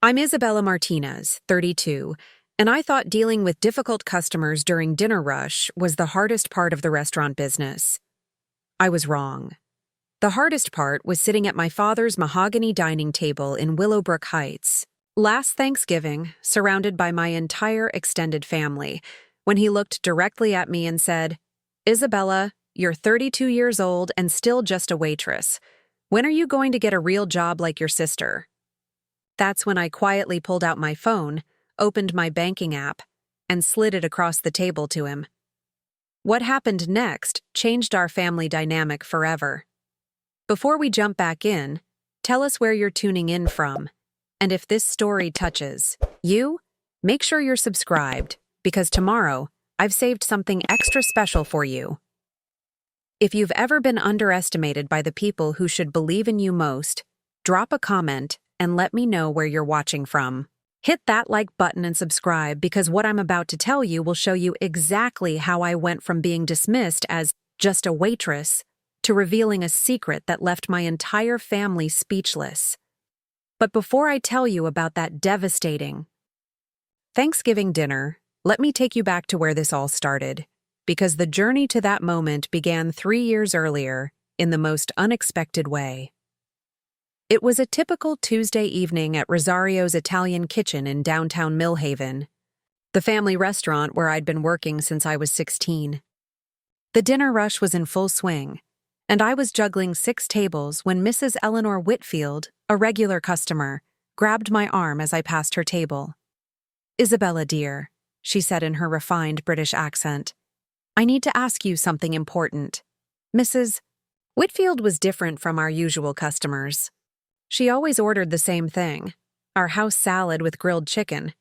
I'm Isabella Martinez, 32, and I thought dealing with difficult customers during dinner rush was the hardest part of the restaurant business. I was wrong. The hardest part was sitting at my father's mahogany dining table in Willowbrook Heights, last Thanksgiving, surrounded by my entire extended family, when he looked directly at me and said, "Isabella, you're 32 years old and still just a waitress. When are you going to get a real job like your sister?" That's when I quietly pulled out my phone, opened my banking app, and slid it across the table to him. What happened next changed our family dynamic forever. Before we jump back in, tell us where you're tuning in from. And if this story touches you, make sure you're subscribed, because tomorrow I've saved something extra special for you. If you've ever been underestimated by the people who should believe in you most, drop a comment and let me know where you're watching from. Hit that like button and subscribe, because what I'm about to tell you will show you exactly how I went from being dismissed as just a waitress to revealing a secret that left my entire family speechless. But before I tell you about that devastating Thanksgiving dinner, let me take you back to where this all started, because the journey to that moment began 3 years earlier in the most unexpected way. It was a typical Tuesday evening at Rosario's Italian Kitchen in downtown Millhaven, the family restaurant where I'd been working since I was 16. The dinner rush was in full swing, and I was juggling 6 tables when Mrs. Eleanor Whitfield, a regular customer, grabbed my arm as I passed her table. "Isabella, dear," she said in her refined British accent, "I need to ask you something important." Mrs. Whitfield was different from our usual customers. She always ordered the same thing, our house salad with grilled chicken,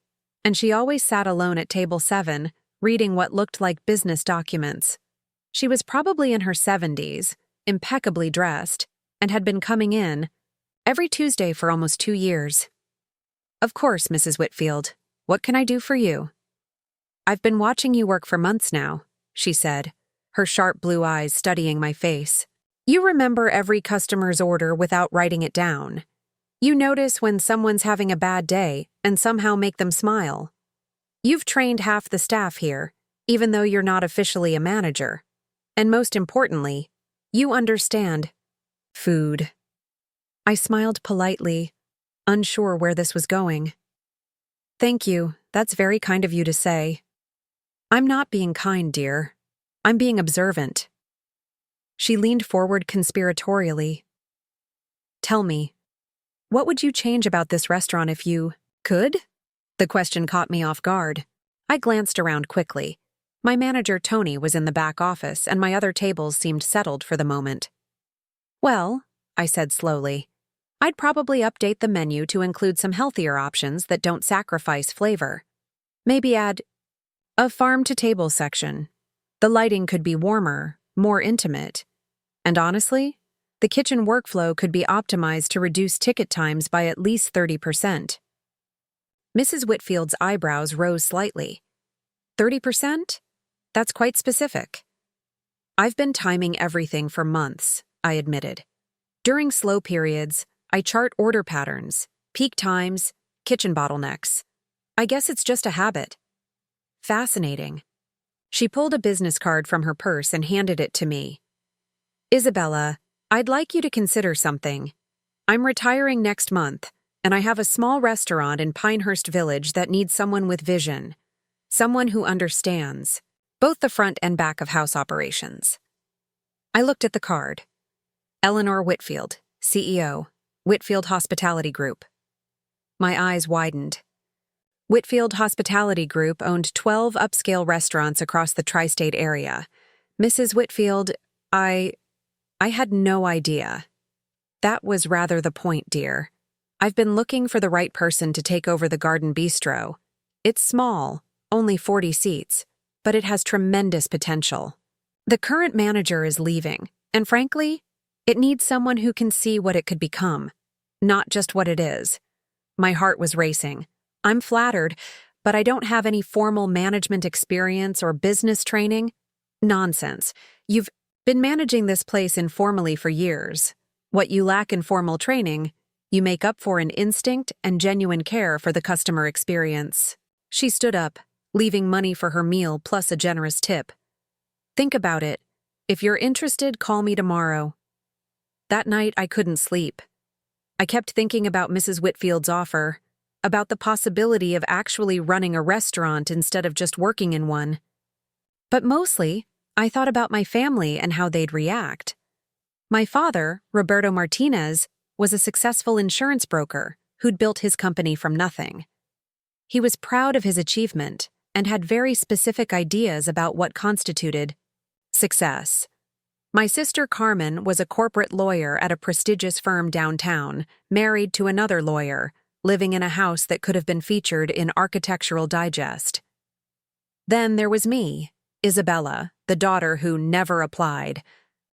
and she always sat alone at table 7, reading what looked like business documents. She was probably in her 70s, impeccably dressed, and had been coming in every Tuesday for almost 2 years. "Of course, Mrs. Whitfield. What can I do for you?" "I've been watching you work for months now," she said, her sharp blue eyes studying my face. "You remember every customer's order without writing it down. You notice when someone's having a bad day and somehow make them smile. You've trained half the staff here, even though you're not officially a manager. And most importantly, you understand food." I smiled politely, unsure where this was going. "Thank you, that's very kind of you to say." "I'm not being kind, dear. I'm being observant." She leaned forward conspiratorially. "Tell me, what would you change about this restaurant if you could?" The question caught me off guard. I glanced around quickly. My manager, Tony, was in the back office, and my other tables seemed settled for the moment. "Well," I said slowly, "I'd probably update the menu to include some healthier options that don't sacrifice flavor. Maybe add a farm-to-table section. The lighting could be warmer, more intimate. And honestly, the kitchen workflow could be optimized to reduce ticket times by at least 30%. Mrs. Whitfield's eyebrows rose slightly. 30%? That's quite specific. "I've been timing everything for months," I admitted. "During slow periods, I chart order patterns, peak times, kitchen bottlenecks. I guess it's just a habit." "Fascinating." She pulled a business card from her purse and handed it to me. "Isabella, I'd like you to consider something. I'm retiring next month, and I have a small restaurant in Pinehurst Village that needs someone with vision, someone who understands both the front and back of house operations." I looked at the card. Eleanor Whitfield, CEO, Whitfield Hospitality Group. My eyes widened. Whitfield Hospitality Group owned 12 upscale restaurants across the tri-state area. Mrs. Whitfield, I had no idea. "That was rather the point, dear. I've been looking for the right person to take over the Garden Bistro. It's small, only 40 seats, but it has tremendous potential. The current manager is leaving, and frankly, it needs someone who can see what it could become, not just what it is." My heart was racing. I'm flattered, but I don't have any formal management experience or business training. Nonsense. You've been managing this place informally for years. What you lack in formal training, you make up for an instinct and genuine care for the customer experience. She stood up, leaving money for her meal plus a generous tip. Think about it. If you're interested, call me tomorrow. That night, I couldn't sleep. I kept thinking about Mrs. Whitfield's offer, about the possibility of actually running a restaurant instead of just working in one. But mostly, I thought about my family and how they'd react. My father, Roberto Martinez, was a successful insurance broker who'd built his company from nothing. He was proud of his achievement and had very specific ideas about what constituted success. My sister Carmen was a corporate lawyer at a prestigious firm downtown, married to another lawyer, living in a house that could have been featured in Architectural Digest. Then there was me, Isabella, the daughter who never applied,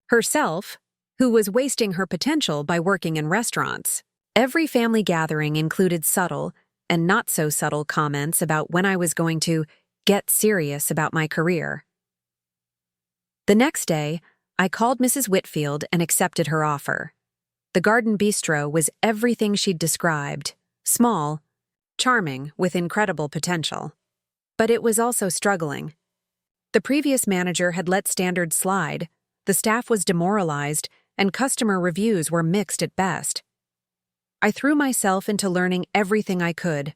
herself, who was wasting her potential by working in restaurants. Every family gathering included subtle and not so subtle comments about when I was going to get serious about my career. The next day, I called Mrs. Whitfield and accepted her offer. The Garden Bistro was everything she'd described: small, charming, with incredible potential. But it was also struggling. The previous manager had let standards slide, the staff was demoralized, and customer reviews were mixed at best. I threw myself into learning everything I could.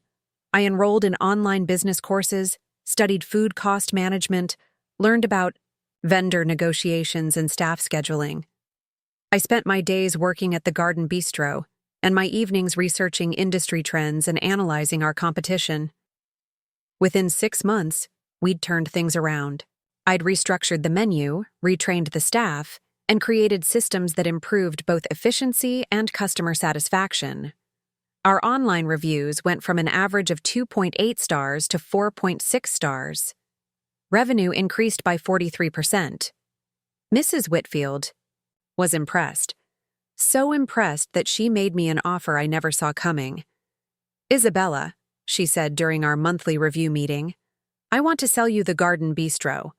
I enrolled in online business courses, studied food cost management, learned about vendor negotiations and staff scheduling. I spent my days working at the Garden Bistro and my evenings researching industry trends and analyzing our competition. Within 6 months, we'd turned things around. I'd restructured the menu, retrained the staff, and created systems that improved both efficiency and customer satisfaction. Our online reviews went from an average of 2.8 stars to 4.6 stars. Revenue increased by 43%. Mrs. Whitfield was impressed. So impressed that she made me an offer I never saw coming. "Isabella," she said during our monthly review meeting, "I want to sell you the Garden Bistro."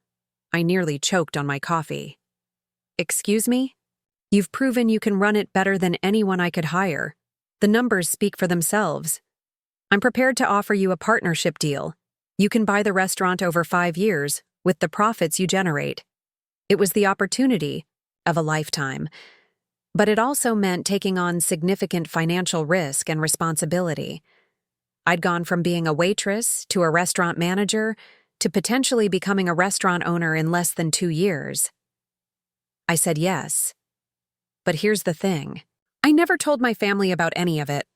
I nearly choked on my coffee. "Excuse me? You've proven you can run it better than anyone I could hire. The numbers speak for themselves. I'm prepared to offer you a partnership deal. You can buy the restaurant over 5 years with the profits you generate." It was the opportunity of a lifetime, but it also meant taking on significant financial risk and responsibility. I'd gone from being a waitress to a restaurant manager to potentially becoming a restaurant owner in less than 2 years. I said yes. But here's the thing. I never told my family about any of it.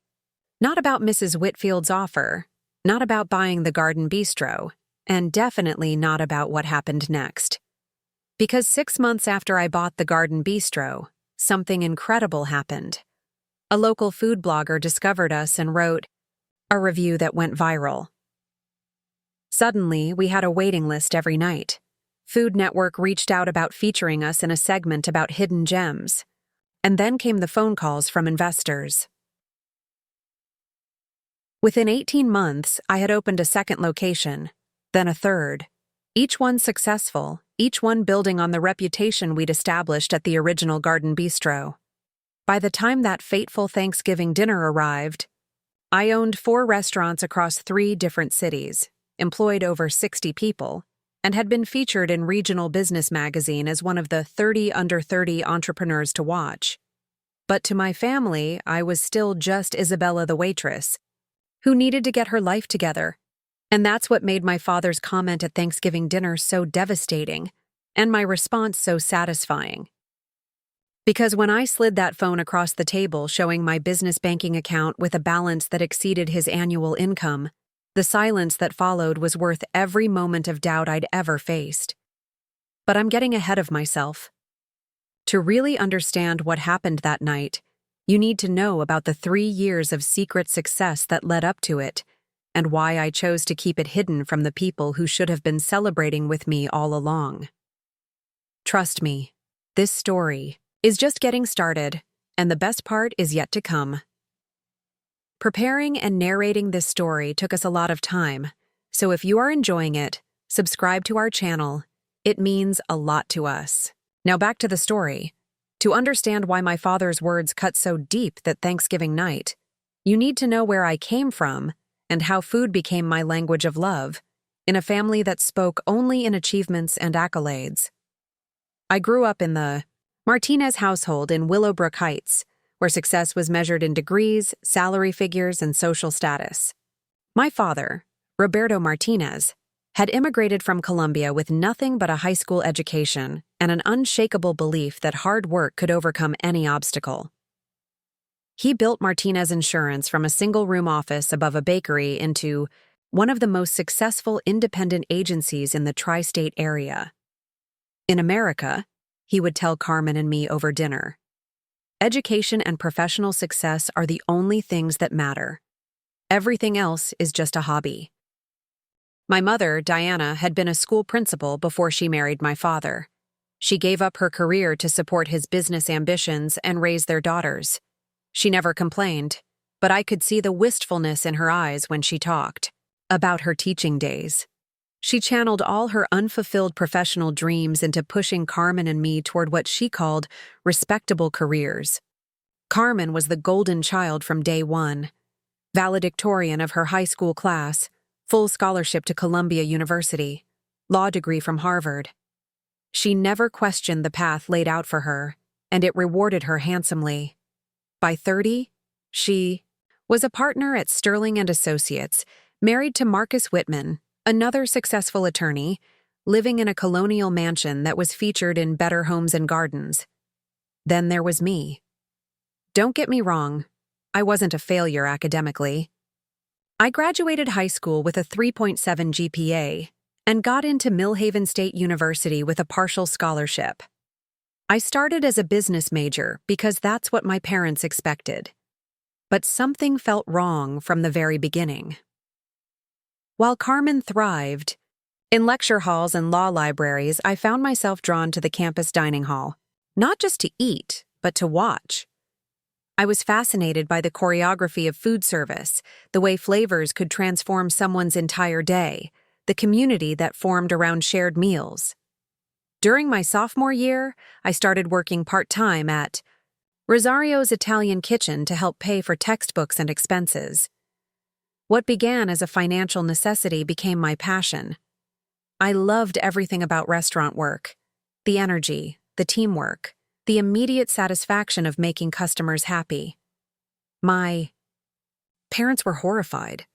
Not about Mrs. Whitfield's offer, not about buying the Garden Bistro, and definitely not about what happened next. Because 6 months after I bought the Garden Bistro, something incredible happened. A local food blogger discovered us and wrote a review that went viral. Suddenly, we had a waiting list every night. Food Network reached out about featuring us in a segment about hidden gems. And then came the phone calls from investors. Within 18 months, I had opened a second location, then a third. Each one successful, each one building on the reputation we'd established at the original Garden Bistro. By the time that fateful Thanksgiving dinner arrived, I owned 4 restaurants across 3 different cities, employed over 60 people, and had been featured in Regional Business Magazine as one of the 30 under 30 entrepreneurs to watch. But to my family, I was still just Isabella the waitress, who needed to get her life together. And that's what made my father's comment at Thanksgiving dinner so devastating, and my response so satisfying. Because when I slid that phone across the table showing my business banking account with a balance that exceeded his annual income, the silence that followed was worth every moment of doubt I'd ever faced. But I'm getting ahead of myself. To really understand what happened that night, you need to know about the 3 years of secret success that led up to it, and why I chose to keep it hidden from the people who should have been celebrating with me all along. Trust me, this story is just getting started, and the best part is yet to come. Preparing and narrating this story took us a lot of time, so if you are enjoying it, subscribe to our channel. It means a lot to us. Now back to the story. To understand why my father's words cut so deep that Thanksgiving night, you need to know where I came from and how food became my language of love, in a family that spoke only in achievements and accolades. I grew up in the Martinez household in Willowbrook Heights, where success was measured in degrees, salary figures, and social status. My father, Roberto Martinez, had immigrated from Colombia with nothing but a high school education and an unshakable belief that hard work could overcome any obstacle. He built Martinez Insurance from a single-room office above a bakery into one of the most successful independent agencies in the tri-state area. In America, he would tell Carmen and me over dinner, education and professional success are the only things that matter. Everything else is just a hobby. My mother, Diana, had been a school principal before she married my father. She gave up her career to support his business ambitions and raise their daughters. She never complained, but I could see the wistfulness in her eyes when she talked about her teaching days. She channeled all her unfulfilled professional dreams into pushing Carmen and me toward what she called respectable careers. Carmen was the golden child from day one, valedictorian of her high school class, full scholarship to Columbia University, law degree from Harvard. She never questioned the path laid out for her, and it rewarded her handsomely. By 30, she was a partner at Sterling and Associates, married to Marcus Whitman, another successful attorney, living in a colonial mansion that was featured in Better Homes and Gardens. Then there was me. Don't get me wrong, I wasn't a failure academically. I graduated high school with a 3.7 GPA and got into Millhaven State University with a partial scholarship. I started as a business major because that's what my parents expected. But something felt wrong from the very beginning. While Carmen thrived, in lecture halls and law libraries, I found myself drawn to the campus dining hall, not just to eat, but to watch. I was fascinated by the choreography of food service, the way flavors could transform someone's entire day, the community that formed around shared meals. During my sophomore year, I started working part-time at Rosario's Italian Kitchen to help pay for textbooks and expenses. What began as a financial necessity became my passion. I loved everything about restaurant work: the energy, the teamwork, the immediate satisfaction of making customers happy. My parents were horrified.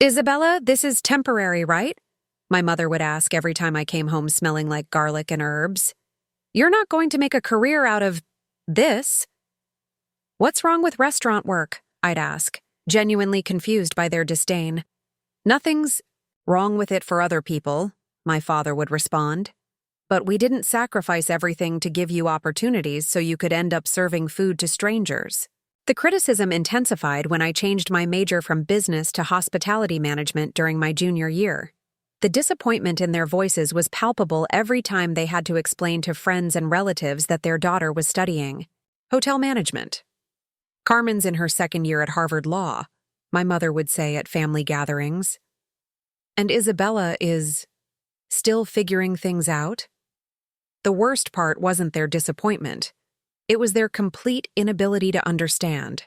"Isabella, this is temporary, right?" my mother would ask every time I came home smelling like garlic and herbs. "You're not going to make a career out of this." "What's wrong with restaurant work?" I'd ask, genuinely confused by their disdain. "Nothing's wrong with it for other people," my father would respond. "But we didn't sacrifice everything to give you opportunities so you could end up serving food to strangers." The criticism intensified when I changed my major from business to hospitality management during my junior year. The disappointment in their voices was palpable every time they had to explain to friends and relatives that their daughter was studying hotel management. "Carmen's in her second year at Harvard Law," my mother would say at family gatherings. "And Isabella is still figuring things out." The worst part wasn't their disappointment. It was their complete inability to understand.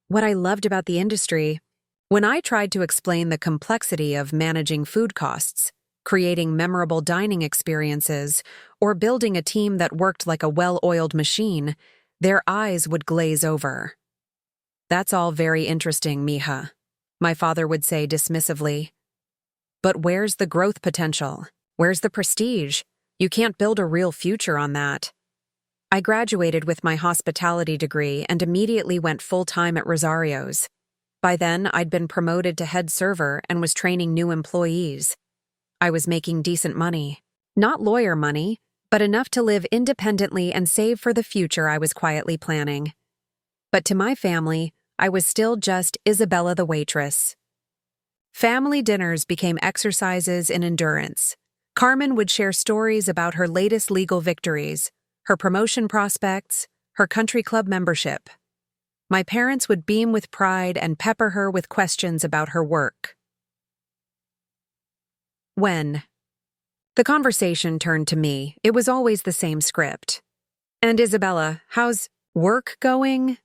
What I loved about the industry, when I tried to explain the complexity of managing food costs, creating memorable dining experiences, or building a team that worked like a well-oiled machine, their eyes would glaze over. "That's all very interesting, mija," my father would say dismissively. "But where's the growth potential? Where's the prestige? You can't build a real future on that." I graduated with my hospitality degree and immediately went full-time at Rosario's. By then, I'd been promoted to head server and was training new employees. I was making decent money. Not lawyer money, but enough to live independently and save for the future I was quietly planning. But to my family, I was still just Isabella the waitress. Family dinners became exercises in endurance. Carmen would share stories about her latest legal victories, her promotion prospects, her country club membership. My parents would beam with pride and pepper her with questions about her work. When the conversation turned to me, it was always the same script. And Isabella, how's work going?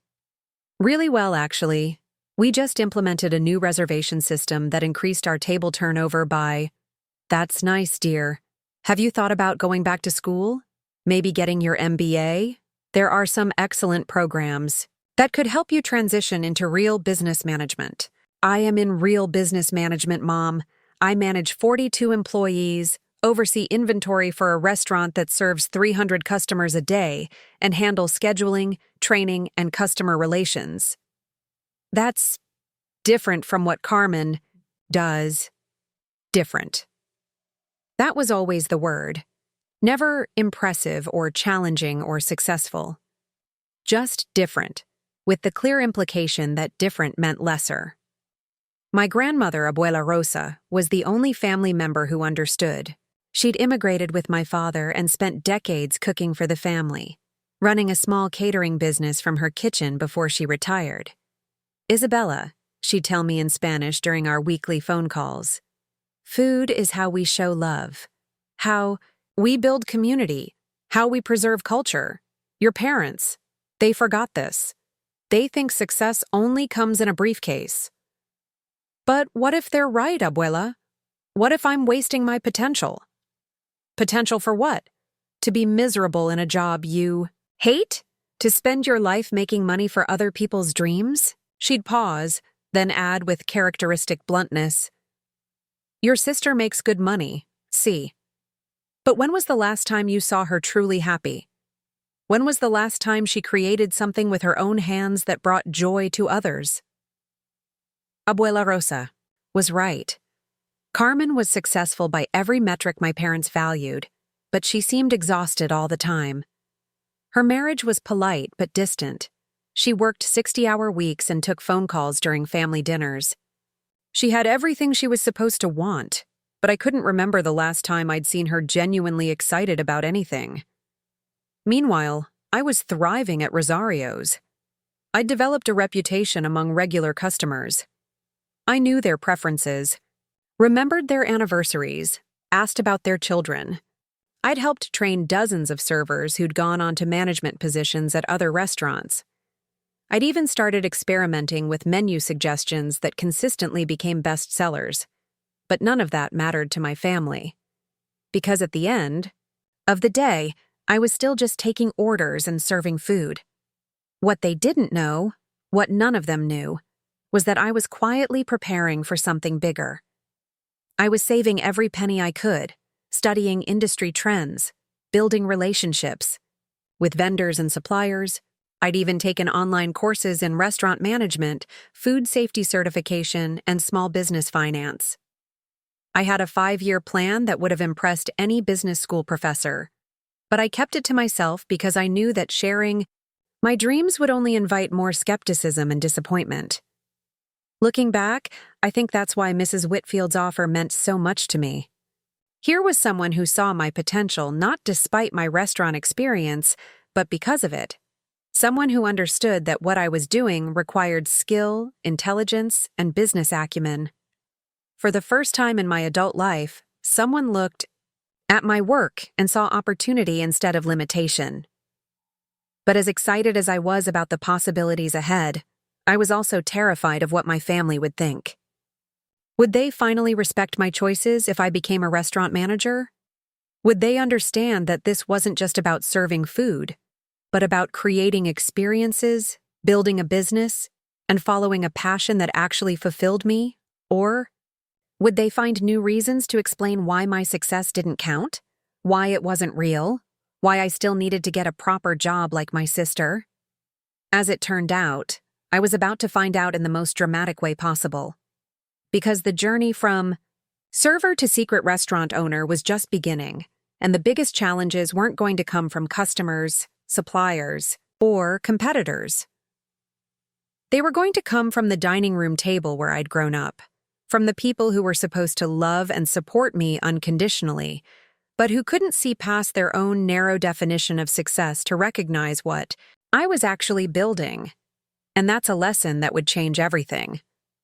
Really well, actually. We just implemented a new reservation system that increased our table turnover by— That's nice, dear. Have you thought about going back to school? Maybe getting your MBA? There are some excellent programs that could help you transition into real business management. I am in real business management, Mom. I manage 42 employees, oversee inventory for a restaurant that serves 300 customers a day, and handle scheduling, training, and customer relations. That's different from what Carmen does. Different. That was always the word. Never impressive or challenging or successful. Just different, with the clear implication that different meant lesser. My grandmother, Abuela Rosa, was the only family member who understood. She'd immigrated with my father and spent decades cooking for the family, running a small catering business from her kitchen before she retired. Isabella, she'd tell me in Spanish during our weekly phone calls, food is how we show love, how we build community, how we preserve culture. Your parents, they forgot this. They think success only comes in a briefcase. But what if they're right, Abuela? What if I'm wasting my potential? Potential for what? To be miserable in a job you hate? To spend your life making money for other people's dreams? She'd pause, then add with characteristic bluntness, your sister makes good money, see. But when was the last time you saw her truly happy? When was the last time she created something with her own hands that brought joy to others? Abuela Rosa was right. Carmen was successful by every metric my parents valued, but she seemed exhausted all the time. Her marriage was polite but distant. She worked 60-hour weeks and took phone calls during family dinners. She had everything she was supposed to want, but I couldn't remember the last time I'd seen her genuinely excited about anything. Meanwhile, I was thriving at Rosario's. I'd developed a reputation among regular customers. I knew their preferences, remembered their anniversaries, asked about their children. I'd helped train dozens of servers who'd gone on to management positions at other restaurants. I'd even started experimenting with menu suggestions that consistently became bestsellers. But none of that mattered to my family. Because at the end of the day, I was still just taking orders and serving food. What they didn't know, what none of them knew, was that I was quietly preparing for something bigger. I was saving every penny I could, studying industry trends, building relationships with vendors and suppliers. I'd even taken online courses in restaurant management, food safety certification, and small business finance. I had a 5-year plan that would have impressed any business school professor, but I kept it to myself because I knew that sharing my dreams would only invite more skepticism and disappointment. Looking back, I think that's why Mrs. Whitfield's offer meant so much to me. Here was someone who saw my potential not despite my restaurant experience, but because of it. Someone who understood that what I was doing required skill, intelligence, and business acumen. For the first time in my adult life, someone looked at my work and saw opportunity instead of limitation. But as excited as I was about the possibilities ahead, I was also terrified of what my family would think. Would they finally respect my choices if I became a restaurant manager? Would they understand that this wasn't just about serving food, but about creating experiences, building a business, and following a passion that actually fulfilled me? Or would they find new reasons to explain why my success didn't count? Why it wasn't real? Why I still needed to get a proper job like my sister? As it turned out, I was about to find out in the most dramatic way possible. Because the journey from server to secret restaurant owner was just beginning, and the biggest challenges weren't going to come from customers, suppliers, or competitors. They were going to come from the dining room table where I'd grown up, from the people who were supposed to love and support me unconditionally, but who couldn't see past their own narrow definition of success to recognize what I was actually building. And that's a lesson that would change everything.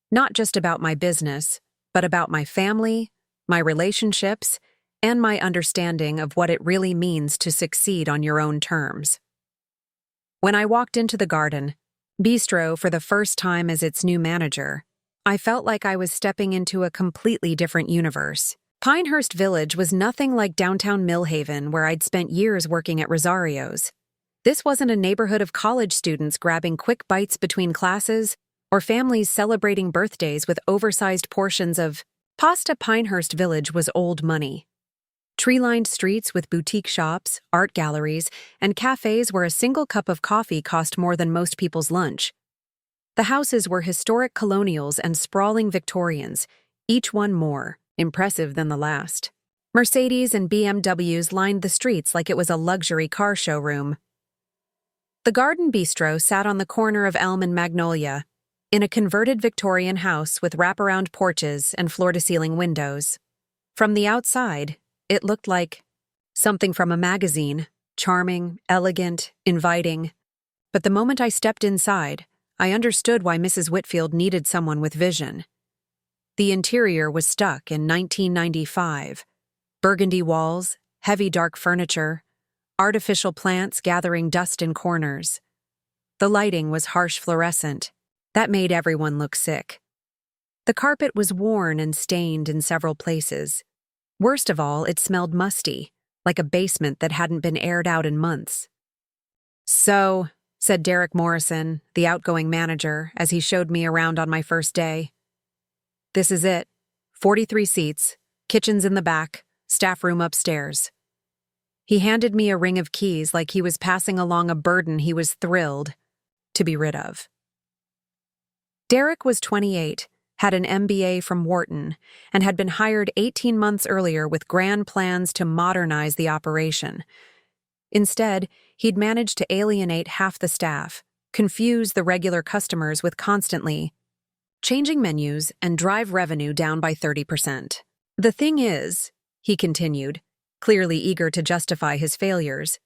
Not just about my business, but about my family, my relationships, and my understanding of what it really means to succeed on your own terms. When I walked into the garden, bistro for the first time as its new manager, I felt like I was stepping into a completely different universe. Pinehurst Village was nothing like downtown Millhaven, where I'd spent years working at Rosario's. This wasn't a neighborhood of college students grabbing quick bites between classes or families celebrating birthdays with oversized portions of pasta. Pinehurst Village was old money. Tree-lined streets with boutique shops, art galleries, and cafes where a single cup of coffee cost more than most people's lunch. The houses were historic colonials and sprawling Victorians, each one more impressive than the last. Mercedes and BMWs lined the streets like it was a luxury car showroom. The Garden Bistro sat on the corner of Elm and Magnolia, in a converted Victorian house with wraparound porches and floor-to-ceiling windows. From the outside, it looked like something from a magazine, charming, elegant, inviting. But the moment I stepped inside, I understood why Mrs. Whitfield needed someone with vision. The interior was stuck in 1995. Burgundy walls, heavy dark furniture, artificial plants gathering dust in corners. The lighting was harsh fluorescent. That made everyone look sick. The carpet was worn and stained in several places. Worst of all, it smelled musty, like a basement that hadn't been aired out in months. "So," said Derek Morrison, the outgoing manager, as he showed me around on my first day. "This is it. 43 seats, kitchens in the back, staff room upstairs." He handed me a ring of keys like he was passing along a burden he was thrilled to be rid of. Derek was 28, had an MBA from Wharton, and had been hired 18 months earlier with grand plans to modernize the operation. Instead, he'd managed to alienate half the staff, confuse the regular customers with constantly changing menus, and drive revenue down by 30%. "The thing is," he continued, clearly eager to justify his failures,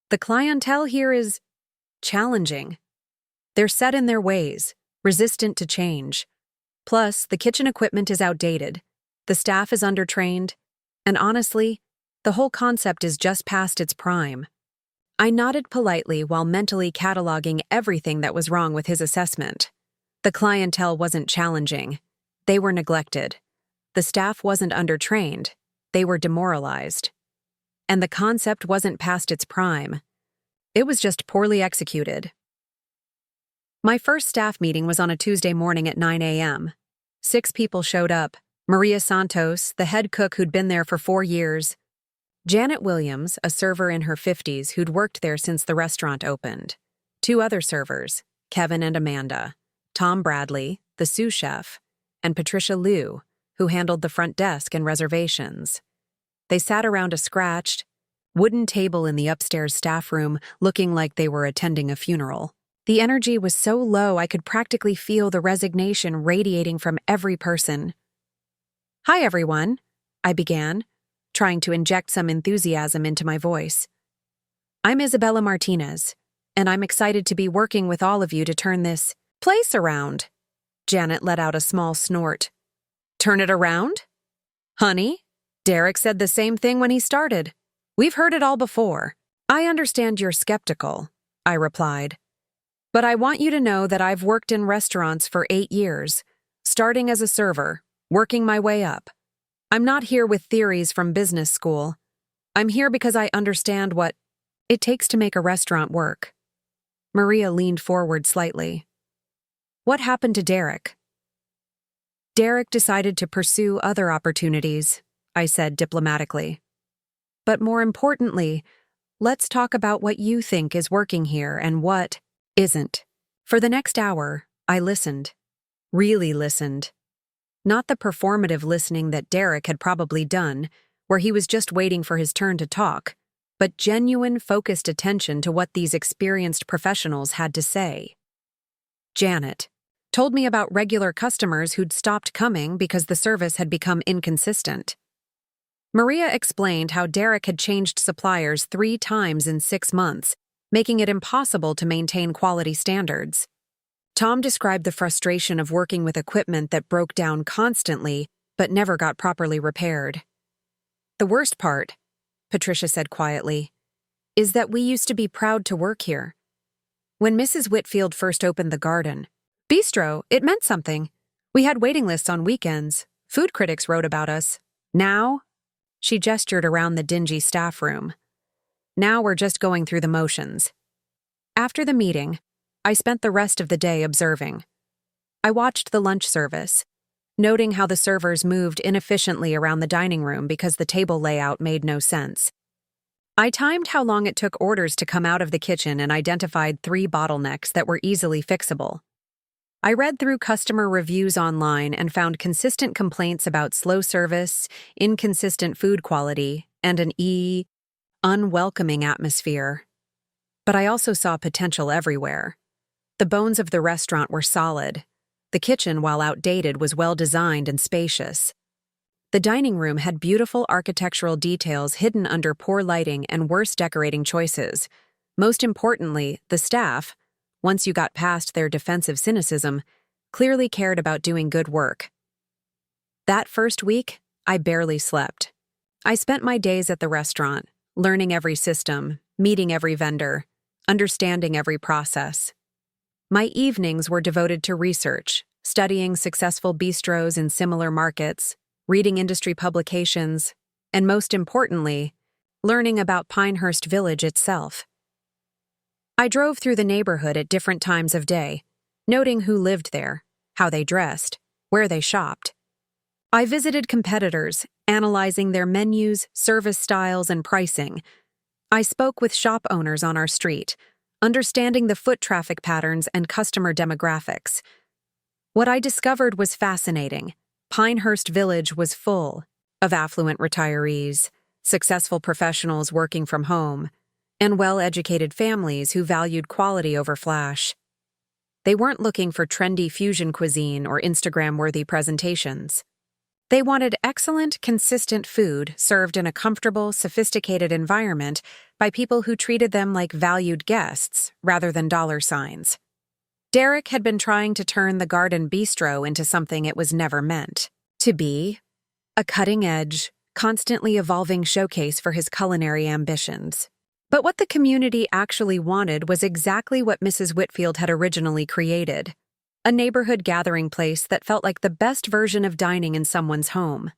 "the clientele here is challenging. They're set in their ways, resistant to change. Plus, the kitchen equipment is outdated, the staff is undertrained, and honestly, the whole concept is just past its prime." I nodded politely while mentally cataloging everything that was wrong with his assessment. The clientele wasn't challenging. They were neglected. The staff wasn't undertrained. They were demoralized. And the concept wasn't past its prime. It was just poorly executed. My first staff meeting was on a Tuesday morning at 9 a.m. 6 people showed up. Maria Santos, the head cook who'd been there for 4 years. Janet Williams, a server in her 50s who'd worked there since the restaurant opened. 2 other servers, Kevin and Amanda. Tom Bradley, the sous chef, and Patricia Liu, who handled the front desk and reservations. They sat around a scratched, wooden table in the upstairs staff room, looking like they were attending a funeral. The energy was so low I could practically feel the resignation radiating from every person. "Hi, everyone," I began, trying to inject some enthusiasm into my voice. "I'm Isabella Martinez, and I'm excited to be working with all of you to turn this place around." Janet let out a small snort. "Turn it around? Honey, Derek said the same thing when he started. We've heard it all before." "I understand you're skeptical," I replied. "But I want you to know that I've worked in restaurants for 8 years, starting as a server, working my way up. I'm not here with theories from business school. I'm here because I understand what it takes to make a restaurant work." Maria leaned forward slightly. "What happened to Derek?" "Derek decided to pursue other opportunities," I said diplomatically. "But more importantly, let's talk about what you think is working here and what isn't." For the next hour, I listened. Really listened. Not the performative listening that Derek had probably done, where he was just waiting for his turn to talk, but genuine, focused attention to what these experienced professionals had to say. Janet told me about regular customers who'd stopped coming because the service had become inconsistent. Maria explained how Derek had changed suppliers 3 times in 6 months, making it impossible to maintain quality standards. Tom described the frustration of working with equipment that broke down constantly but never got properly repaired. "The worst part," Patricia said quietly, "is that we used to be proud to work here. When Mrs. Whitfield first opened the garden bistro, it meant something. We had waiting lists on weekends. Food critics wrote about us. Now, she gestured around the dingy staff room. Now we're just going through the motions. After the meeting, I spent the rest of the day observing. I watched the lunch service, noting how the servers moved inefficiently around the dining room because the table layout made no sense. I timed how long it took orders to come out of the kitchen and identified 3 bottlenecks that were easily fixable. I read through customer reviews online and found consistent complaints about slow service, inconsistent food quality, and an unwelcoming atmosphere. But I also saw potential everywhere. The bones of the restaurant were solid. The kitchen, while outdated, was well-designed and spacious. The dining room had beautiful architectural details hidden under poor lighting and worse decorating choices. Most importantly, the staff, once you got past their defensive cynicism, clearly cared about doing good work. That first week, I barely slept. I spent my days at the restaurant, learning every system, meeting every vendor, understanding every process. My evenings were devoted to research, studying successful bistros in similar markets, reading industry publications, and most importantly, learning about Pinehurst Village itself. I drove through the neighborhood at different times of day, noting who lived there, how they dressed, where they shopped. I visited competitors, analyzing their menus, service styles, and pricing. I spoke with shop owners on our street, understanding the foot traffic patterns and customer demographics. What I discovered was fascinating. Pinehurst Village was full of affluent retirees, successful professionals working from home, and well-educated families who valued quality over flash. They weren't looking for trendy fusion cuisine or Instagram-worthy presentations. They wanted excellent, consistent food served in a comfortable, sophisticated environment by people who treated them like valued guests rather than dollar signs. Derek had been trying to turn the Garden Bistro into something it was never meant to be, a cutting-edge, constantly evolving showcase for his culinary ambitions. But what the community actually wanted was exactly what Mrs. Whitfield had originally created, a neighborhood gathering place that felt like the best version of dining in someone's home.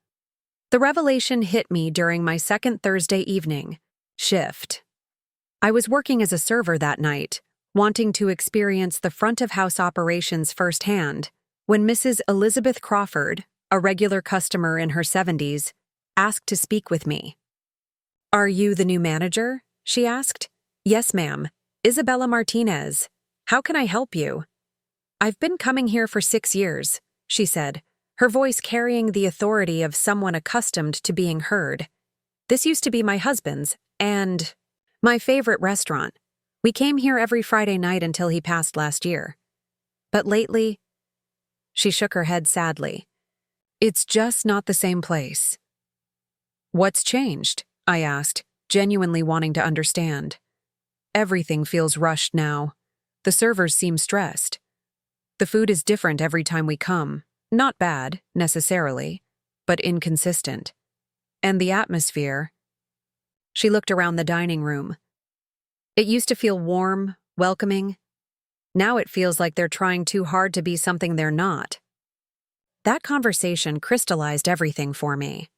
The revelation hit me during my second Thursday evening shift. I was working as a server that night, wanting to experience the front-of-house operations firsthand, when Mrs. Elizabeth Crawford, a regular customer in her 70s, asked to speak with me. "Are you the new manager?" she asked. "Yes, ma'am. Isabella Martinez. How can I help you?" "I've been coming here for 6 years," she said, her voice carrying the authority of someone accustomed to being heard. "This used to be my husband's, and my favorite restaurant. We came here every Friday night until he passed last year. But lately," she shook her head sadly, "it's just not the same place." "What's changed?" I asked, genuinely wanting to understand. "Everything feels rushed now. The servers seem stressed. The food is different every time we come. Not bad, necessarily, but inconsistent. And the atmosphere." She looked around the dining room. "It used to feel warm, welcoming. Now it feels like they're trying too hard to be something they're not." That conversation crystallized everything for me.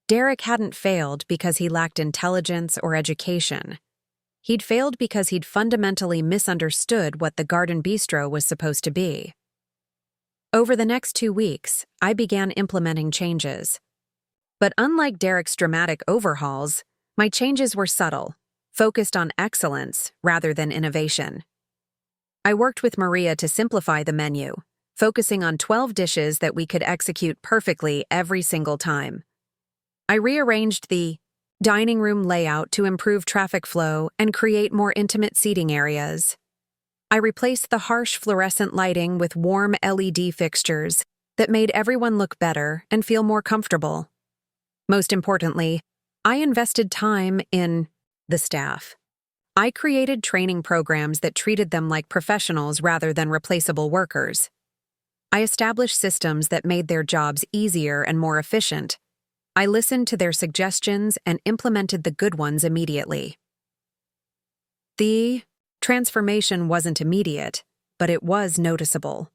Derek hadn't failed because he lacked intelligence or education. He'd failed because he'd fundamentally misunderstood what the Garden Bistro was supposed to be. Over the next 2 weeks, I began implementing changes. But unlike Derek's dramatic overhauls, my changes were subtle, focused on excellence rather than innovation. I worked with Maria to simplify the menu, focusing on 12 dishes that we could execute perfectly every single time. I rearranged the dining room layout to improve traffic flow and create more intimate seating areas. I replaced the harsh fluorescent lighting with warm LED fixtures that made everyone look better and feel more comfortable. Most importantly, I invested time in the staff. I created training programs that treated them like professionals rather than replaceable workers. I established systems that made their jobs easier and more efficient. I listened to their suggestions and implemented the good ones immediately. The Transformation wasn't immediate, but it was noticeable.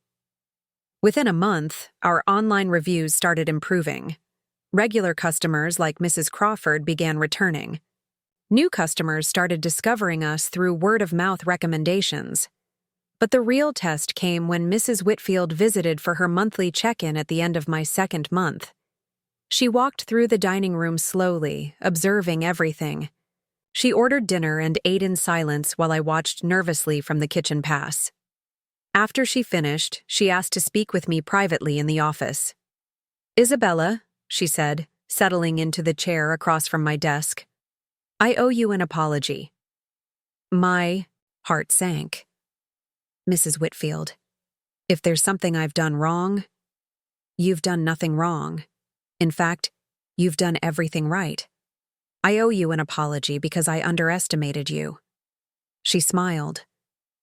Within a month, our online reviews started improving. Regular customers like Mrs. Crawford began returning. New customers started discovering us through word-of-mouth recommendations. But the real test came when Mrs. Whitfield visited for her monthly check-in at the end of my second month. She walked through the dining room slowly, observing everything. She ordered dinner and ate in silence while I watched nervously from the kitchen pass. After she finished, she asked to speak with me privately in the office. "Isabella," she said, settling into the chair across from my desk, "I owe you an apology." My heart sank. "Mrs. Whitfield, if there's something I've done wrong..." "You've done nothing wrong. In fact, you've done everything right. I owe you an apology because I underestimated you." She smiled,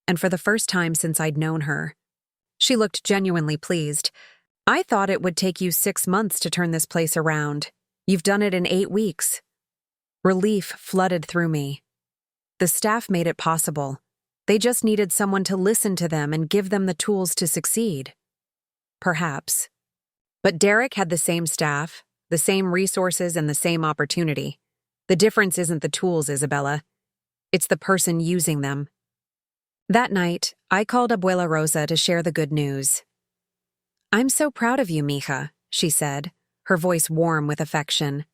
and for the first time since I'd known her, she looked genuinely pleased. "I thought it would take you 6 months to turn this place around. You've done it in 8 weeks. Relief flooded through me. The staff made it possible. They just needed someone to listen to them and give them the tools to succeed. Perhaps. But Derek had the same staff, the same resources, and the same opportunity. The difference isn't the tools, Isabella. It's the person using them." That night, I called Abuela Rosa to share the good news. "I'm so proud of you, mija," she said, her voice warm with affection.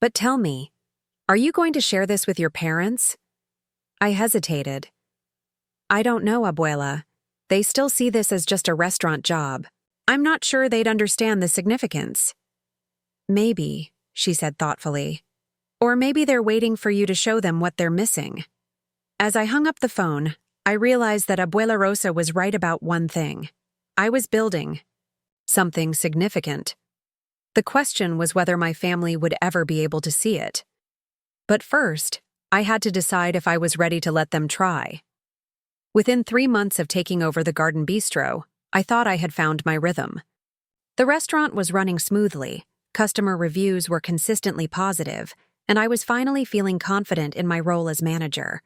"But tell me, are you going to share this with your parents?" I hesitated. "I don't know, Abuela. They still see this as just a restaurant job. I'm not sure they'd understand the significance." "Maybe," she said thoughtfully. "Or maybe they're waiting for you to show them what they're missing." As I hung up the phone, I realized that Abuela Rosa was right about one thing. I was building something significant. The question was whether my family would ever be able to see it. But first, I had to decide if I was ready to let them try. Within 3 months of taking over the Garden Bistro, I thought I had found my rhythm. The restaurant was running smoothly, customer reviews were consistently positive, and I was finally feeling confident in my role as manager.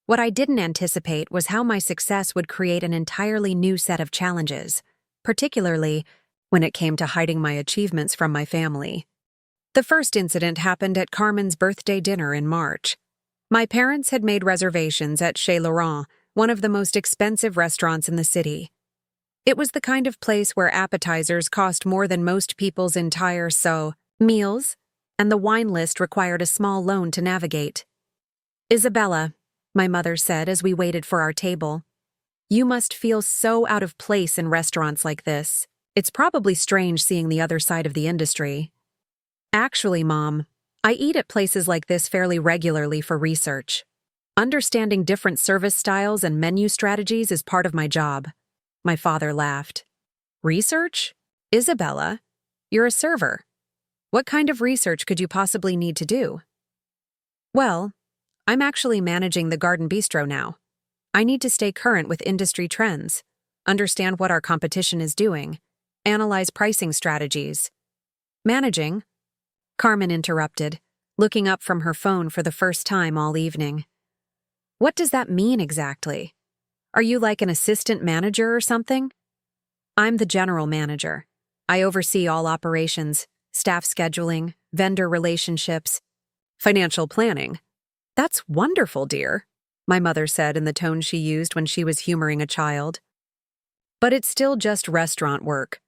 What I didn't anticipate was how my success would create an entirely new set of challenges, particularly when it came to hiding my achievements from my family. The first incident happened at Carmen's birthday dinner in March. My parents had made reservations at Chez Laurent, one of the most expensive restaurants in the city. It was the kind of place where appetizers cost more than most people's entire meals, and the wine list required a small loan to navigate. "Isabella," my mother said as we waited for our table, "you must feel so out of place in restaurants like this. It's probably strange seeing the other side of the industry." "Actually, Mom, I eat at places like this fairly regularly for research. Understanding different service styles and menu strategies is part of my job." My father laughed. "Research? Isabella, you're a server. What kind of research could you possibly need to do?" "Well, I'm actually managing the Garden Bistro now. I need to stay current with industry trends, understand what our competition is doing, analyze pricing strategies." "Managing?" Carmen interrupted, looking up from her phone for the first time all evening. "What does that mean exactly? Are you like an assistant manager or something?" "I'm the general manager. I oversee all operations, staff scheduling, vendor relationships, financial planning." "That's wonderful, dear," my mother said in the tone she used when she was humoring a child. "But it's still just restaurant work.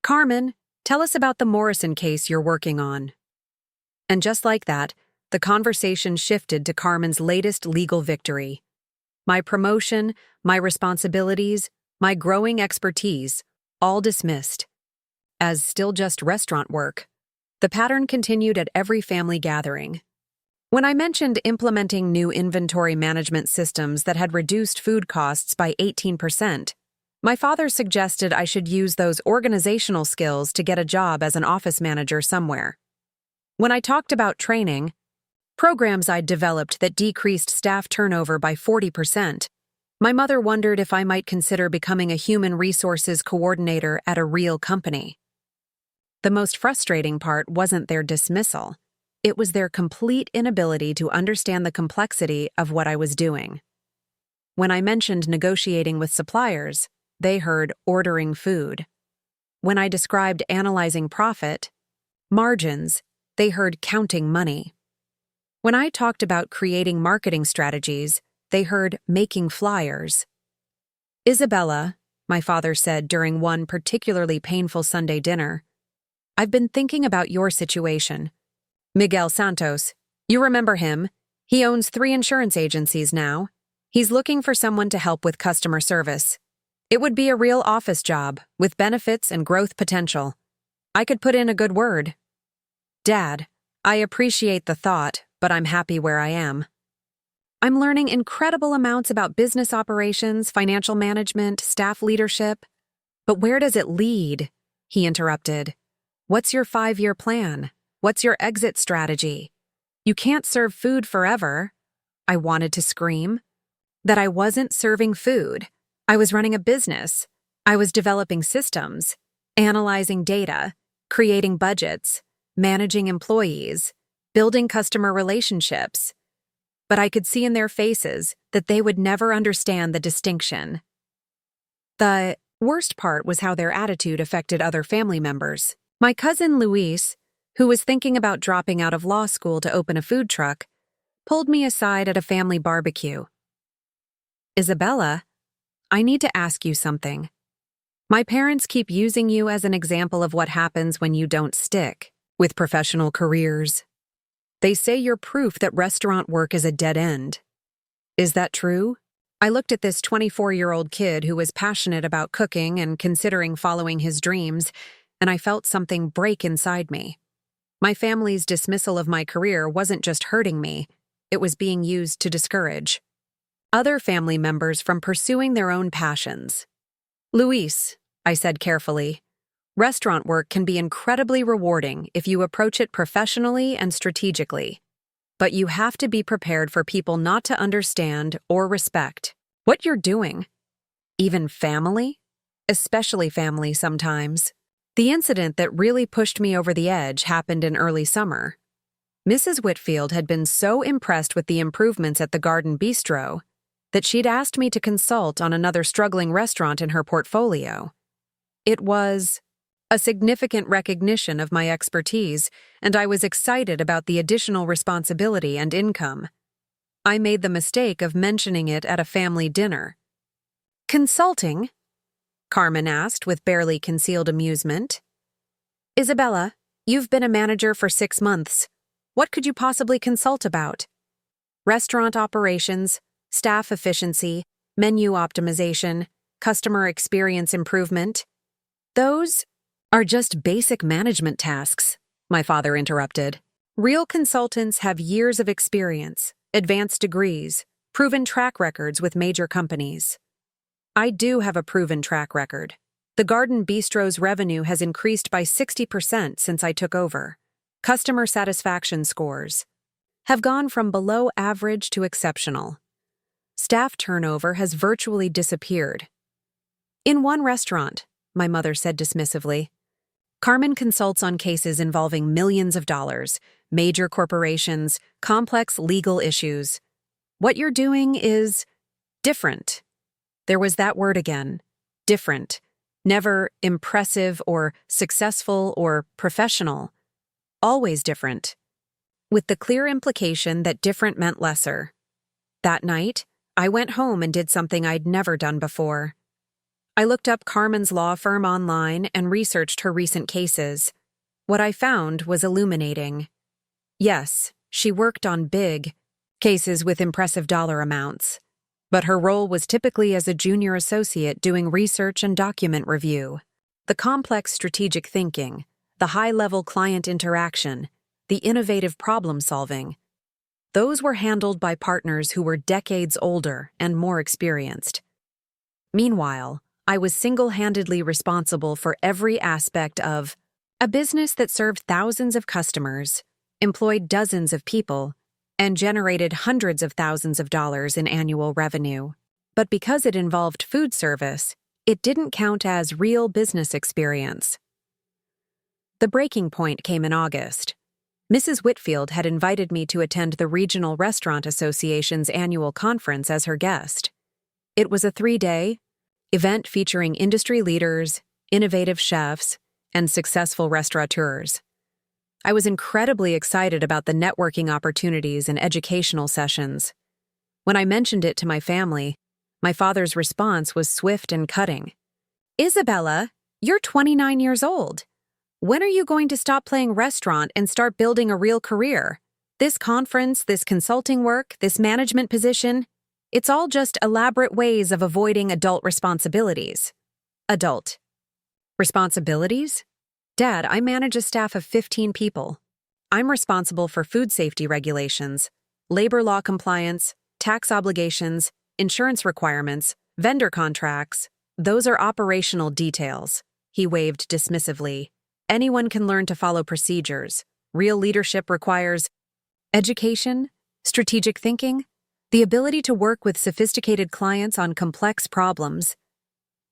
Carmen, tell us about the Morrison case you're working on." And just like that, the conversation shifted to Carmen's latest legal victory. My promotion, my responsibilities, my growing expertise, all dismissed as still just restaurant work. The pattern continued at every family gathering. When I mentioned implementing new inventory management systems that had reduced food costs by 18%, my father suggested I should use those organizational skills to get a job as an office manager somewhere. When I talked about training, programs I'd developed that decreased staff turnover by 40%, my mother wondered if I might consider becoming a human resources coordinator at a real company. The most frustrating part wasn't their dismissal. It was their complete inability to understand the complexity of what I was doing. When I mentioned negotiating with suppliers, they heard ordering food. When I described analyzing profit, margins, they heard counting money. When I talked about creating marketing strategies, they heard making flyers. Isabella, my father said during one particularly painful Sunday dinner, I've been thinking about your situation. Miguel Santos, you remember him? He owns 3 insurance agencies now. He's looking for someone to help with customer service. It would be a real office job, with benefits and growth potential. I could put in a good word. Dad, I appreciate the thought, but I'm happy where I am. I'm learning incredible amounts about business operations, financial management, staff leadership. But where does it lead? He interrupted. What's your 5-year plan? What's your exit strategy? You can't serve food forever. I wanted to scream. That I wasn't serving food. I was running a business. I was developing systems, analyzing data, creating budgets, managing employees, building customer relationships. But I could see in their faces that they would never understand the distinction. The worst part was how their attitude affected other family members. My cousin Luis, who was thinking about dropping out of law school to open a food truck, pulled me aside at a family barbecue. Isabella, I need to ask you something. My parents keep using you as an example of what happens when you don't stick with professional careers. They say you're proof that restaurant work is a dead end. Is that true? I looked at this 24-year-old kid who was passionate about cooking and considering following his dreams, and I felt something break inside me. My family's dismissal of my career wasn't just hurting me, it was being used to discourage other family members from pursuing their own passions. Luis, I said carefully, restaurant work can be incredibly rewarding if you approach it professionally and strategically. But you have to be prepared for people not to understand or respect what you're doing. Even family? Especially family sometimes. The incident that really pushed me over the edge happened in early summer. Mrs. Whitfield had been so impressed with the improvements at the Garden Bistro that she'd asked me to consult on another struggling restaurant in her portfolio. It was a significant recognition of my expertise, and I was excited about the additional responsibility and income. I made the mistake of mentioning it at a family dinner. Consulting? Carmen asked with barely concealed amusement. Isabella, you've been a manager for 6 months. What could you possibly consult about? Restaurant operations, staff efficiency, menu optimization, customer experience improvement. Those are just basic management tasks, my father interrupted. Real consultants have years of experience, advanced degrees, proven track records with major companies. I do have a proven track record. The Garden Bistro's revenue has increased by 60% since I took over. Customer satisfaction scores have gone from below average to exceptional. Staff turnover has virtually disappeared. In one restaurant, my mother said dismissively, Carmen consults on cases involving millions of dollars, major corporations, complex legal issues. What you're doing is different. There was that word again, different. Never impressive or successful or professional. Always different. With the clear implication that different meant lesser. That night, I went home and did something I'd never done before. I looked up Carmen's law firm online and researched her recent cases. What I found was illuminating. Yes, she worked on big cases with impressive dollar amounts, but her role was typically as a junior associate doing research and document review. The complex strategic thinking, the high-level client interaction, the innovative problem-solving, those were handled by partners who were decades older and more experienced. Meanwhile, I was single-handedly responsible for every aspect of a business that served thousands of customers, employed dozens of people, and generated hundreds of thousands of dollars in annual revenue. But because it involved food service, it didn't count as real business experience. The breaking point came in August. Mrs. Whitfield had invited me to attend the Regional Restaurant Association's annual conference as her guest. It was a 3-day event featuring industry leaders, innovative chefs, and successful restaurateurs. I was incredibly excited about the networking opportunities and educational sessions. When I mentioned it to my family, my father's response was swift and cutting. "Isabella, you're 29 years old. When are you going to stop playing restaurant and start building a real career? This conference, this consulting work, this management position, it's all just elaborate ways of avoiding adult responsibilities." Adult responsibilities? Dad, I manage a staff of 15 people. I'm responsible for food safety regulations, labor law compliance, tax obligations, insurance requirements, vendor contracts. Those are operational details. He waved dismissively. Anyone can learn to follow procedures. Real leadership requires education, strategic thinking, the ability to work with sophisticated clients on complex problems.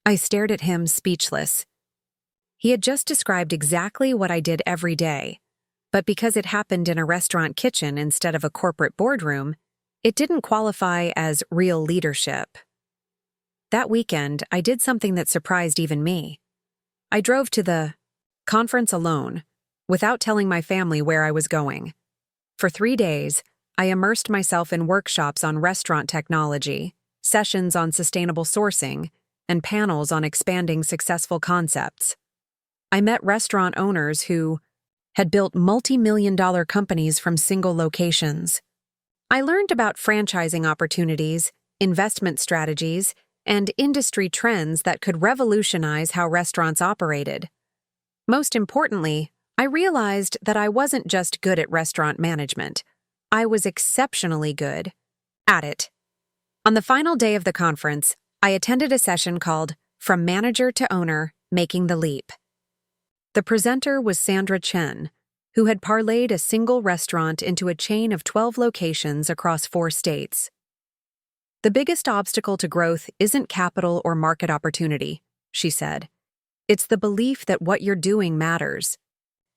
I stared at him, speechless. He had just described exactly what I did every day, but because it happened in a restaurant kitchen instead of a corporate boardroom, it didn't qualify as real leadership. That weekend, I did something that surprised even me. I drove to the conference alone, without telling my family where I was going. For 3 days, I immersed myself in workshops on restaurant technology, sessions on sustainable sourcing, and panels on expanding successful concepts. I met restaurant owners who had built multi-million-dollar companies from single locations. I learned about franchising opportunities, investment strategies, and industry trends that could revolutionize how restaurants operated. Most importantly, I realized that I wasn't just good at restaurant management. I was exceptionally good at it. On the final day of the conference, I attended a session called From Manager to Owner, Making the Leap. The presenter was Sandra Chen, who had parlayed a single restaurant into a chain of 12 locations across 4 states. "The biggest obstacle to growth isn't capital or market opportunity," she said. "It's the belief that what you're doing matters.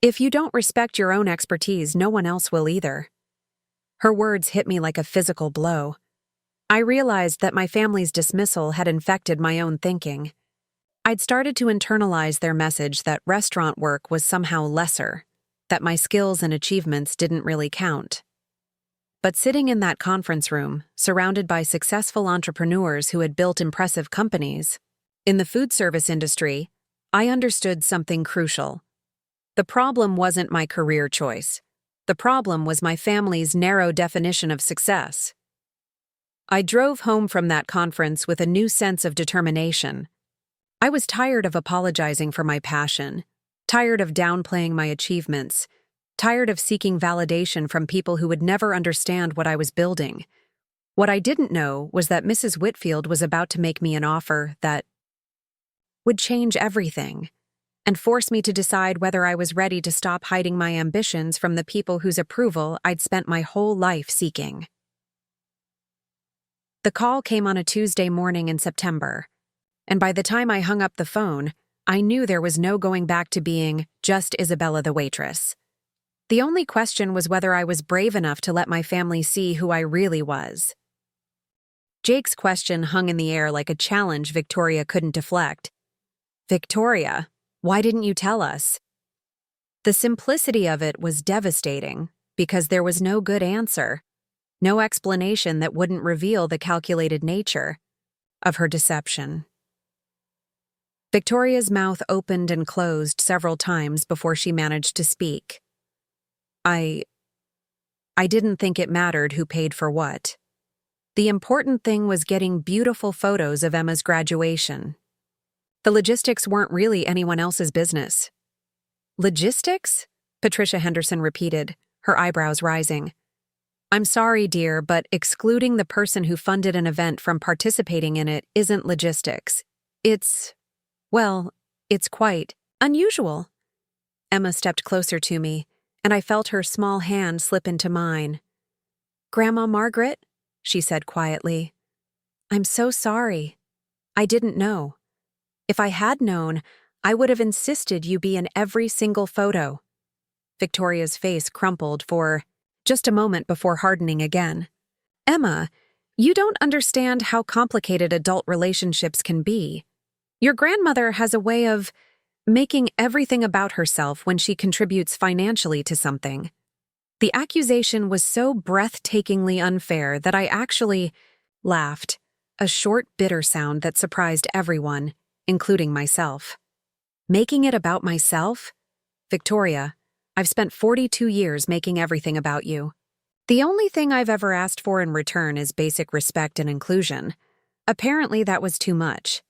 If you don't respect your own expertise, no one else will either." Her words hit me like a physical blow. I realized that my family's dismissal had infected my own thinking. I'd started to internalize their message that restaurant work was somehow lesser, that my skills and achievements didn't really count. But sitting in that conference room, surrounded by successful entrepreneurs who had built impressive companies, in the food service industry, I understood something crucial. The problem wasn't my career choice. The problem was my family's narrow definition of success. I drove home from that conference with a new sense of determination. I was tired of apologizing for my passion, tired of downplaying my achievements, tired of seeking validation from people who would never understand what I was building. What I didn't know was that Mrs. Whitfield was about to make me an offer that would change everything and force me to decide whether I was ready to stop hiding my ambitions from the people whose approval I'd spent my whole life seeking. The call came on a Tuesday morning in September, and by the time I hung up the phone, I knew there was no going back to being just Isabella the waitress. The only question was whether I was brave enough to let my family see who I really was. Jake's question hung in the air like a challenge Victoria couldn't deflect. "Victoria, why didn't you tell us?" The simplicity of it was devastating because there was no good answer, no explanation that wouldn't reveal the calculated nature of her deception. Victoria's mouth opened and closed several times before she managed to speak. I didn't think it mattered who paid for what. The important thing was getting beautiful photos of Emma's graduation. The logistics weren't really anyone else's business. "Logistics?" Patricia Henderson repeated, her eyebrows rising. "I'm sorry, dear, but excluding the person who funded an event from participating in it isn't logistics. It's quite unusual." Emma stepped closer to me, and I felt her small hand slip into mine. "Grandma Margaret," she said quietly, "I'm so sorry. I didn't know. If I had known, I would have insisted you be in every single photo." Victoria's face crumpled for just a moment before hardening again. "Emma, You don't understand how complicated adult relationships can be. Your grandmother has a way of making everything about herself when she contributes financially to something. The accusation was so breathtakingly unfair that I actually laughed, a short, bitter sound that surprised everyone, including myself. Making it about myself? Victoria, I've spent 42 years making everything about you. The only thing I've ever asked for in return is basic respect and inclusion. Apparently that was too much.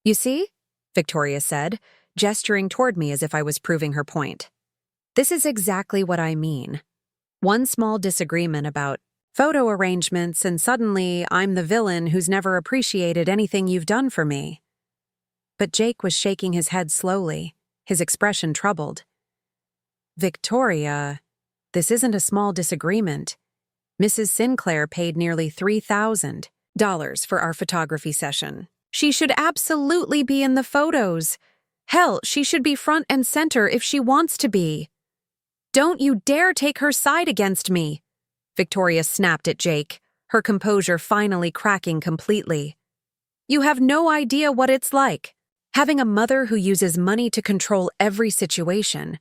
You see? Victoria said, gesturing toward me as if I was proving her point. This is exactly what I mean. One small disagreement about photo arrangements and suddenly I'm the villain who's never appreciated anything you've done for me. But Jake was shaking his head slowly, his expression troubled. Victoria, this isn't a small disagreement. Mrs. Sinclair paid nearly $3,000 for our photography session. She should absolutely be in the photos. Hell, she should be front and center if she wants to be. Don't you dare take her side against me, Victoria snapped at Jake, her composure finally cracking completely. You have no idea what it's like, having a mother who uses money to control every situation,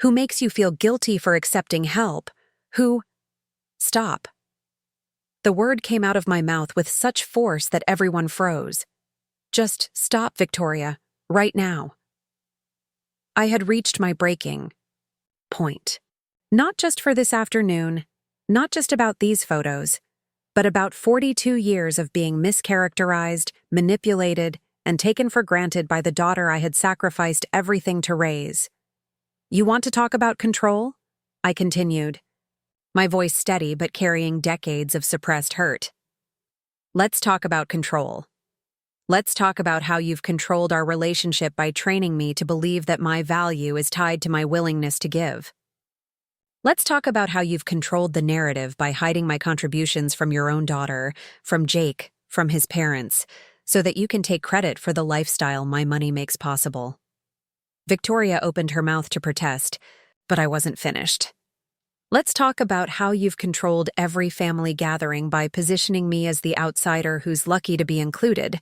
who makes you feel guilty for accepting help, who… Stop. The word came out of my mouth with such force that everyone froze. Just stop, Victoria, right now. I had reached my breaking point. Not just for this afternoon, not just about these photos, but about 42 years of being mischaracterized, manipulated, and taken for granted by the daughter I had sacrificed everything to raise. You want to talk about control? I continued, my voice steady but carrying decades of suppressed hurt. Let's talk about control. Let's talk about how you've controlled our relationship by training me to believe that my value is tied to my willingness to give. Let's talk about how you've controlled the narrative by hiding my contributions from your own daughter, from Jake, from his parents, so that you can take credit for the lifestyle my money makes possible. Victoria opened her mouth to protest, but I wasn't finished. Let's talk about how you've controlled every family gathering by positioning me as the outsider who's lucky to be included,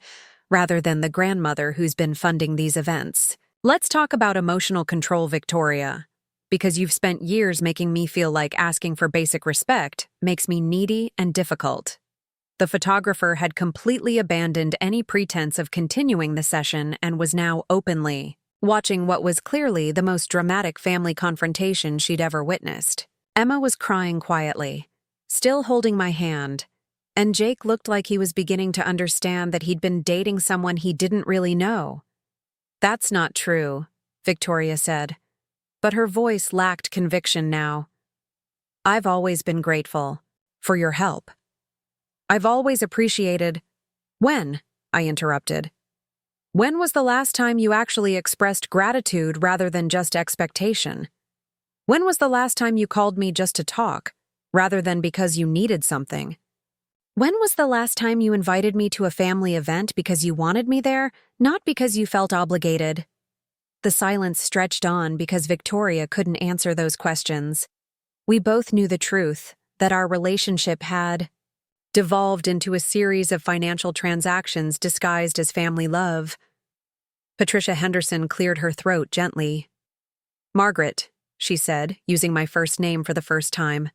rather than the grandmother who's been funding these events. Let's talk about emotional control, Victoria, because you've spent years making me feel like asking for basic respect makes me needy and difficult. The photographer had completely abandoned any pretense of continuing the session and was now openly watching what was clearly the most dramatic family confrontation she'd ever witnessed. Emma was crying quietly, still holding my hand, and Jake looked like he was beginning to understand that he'd been dating someone he didn't really know. That's not true, Victoria said, but her voice lacked conviction now. I've always been grateful for your help. I've always appreciated… When? I interrupted. When was the last time you actually expressed gratitude rather than just expectation? When was the last time you called me just to talk, rather than because you needed something? When was the last time you invited me to a family event because you wanted me there, not because you felt obligated? The silence stretched on because Victoria couldn't answer those questions. We both knew the truth, that our relationship had devolved into a series of financial transactions disguised as family love. Patricia Henderson cleared her throat gently. Margaret, she said, using my first name for the first time,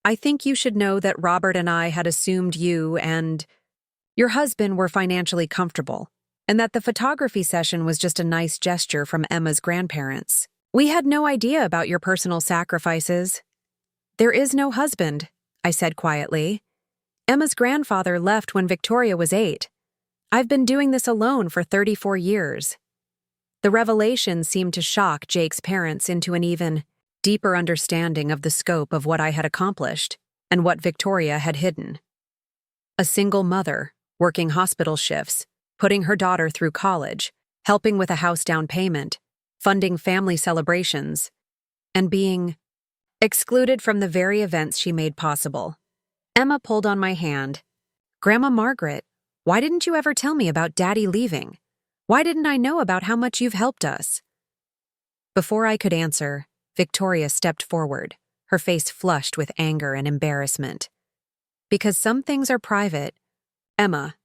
I think you should know that Robert and I had assumed you and your husband were financially comfortable, and that the photography session was just a nice gesture from Emma's grandparents. We had no idea about your personal sacrifices. There is no husband, I said quietly. Emma's grandfather left when Victoria was 8. I've been doing this alone for 34 years. The revelation seemed to shock Jake's parents into an even deeper understanding of the scope of what I had accomplished and what Victoria had hidden. A single mother, working hospital shifts, putting her daughter through college, helping with a house down payment, funding family celebrations, and being excluded from the very events she made possible. Emma pulled on my hand. Grandma Margaret, why didn't you ever tell me about Daddy leaving? Why didn't I know about how much you've helped us? Before I could answer, Victoria stepped forward, her face flushed with anger and embarrassment. Because some things are private. Emma.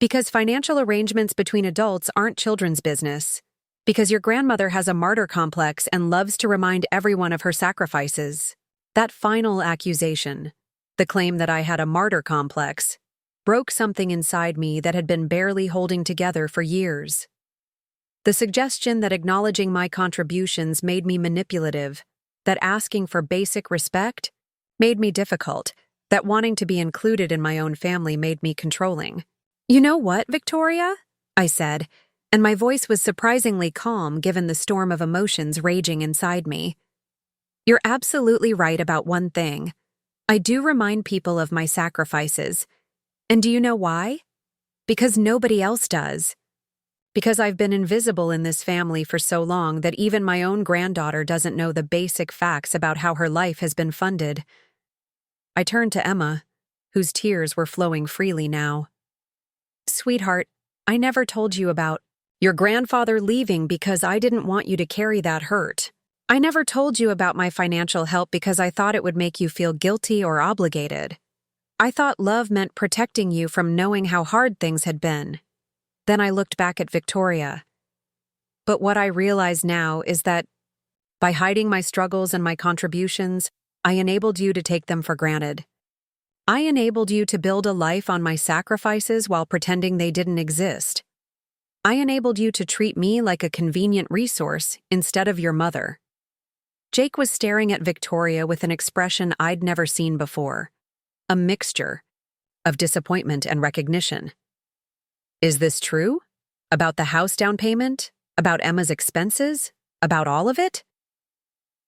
Because financial arrangements between adults aren't children's business. Because your grandmother has a martyr complex and loves to remind everyone of her sacrifices. That final accusation, the claim that I had a martyr complex, broke something inside me that had been barely holding together for years. The suggestion that acknowledging my contributions made me manipulative, that asking for basic respect made me difficult, that wanting to be included in my own family made me controlling. "You know what, Victoria?" I said, and my voice was surprisingly calm given the storm of emotions raging inside me. "You're absolutely right about one thing. I do remind people of my sacrifices. And do you know why? Because nobody else does. Because I've been invisible in this family for so long that even my own granddaughter doesn't know the basic facts about how her life has been funded." I turned to Emma, whose tears were flowing freely now. "Sweetheart, I never told you about your grandfather leaving because I didn't want you to carry that hurt. I never told you about my financial help because I thought it would make you feel guilty or obligated. I thought love meant protecting you from knowing how hard things had been." Then I looked back at Victoria. "But what I realize now is that by hiding my struggles and my contributions, I enabled you to take them for granted. I enabled you to build a life on my sacrifices while pretending they didn't exist. I enabled you to treat me like a convenient resource instead of your mother." Jake was staring at Victoria with an expression I'd never seen before. A mixture of disappointment and recognition. "Is this true? About the house down payment? About Emma's expenses? About all of it?"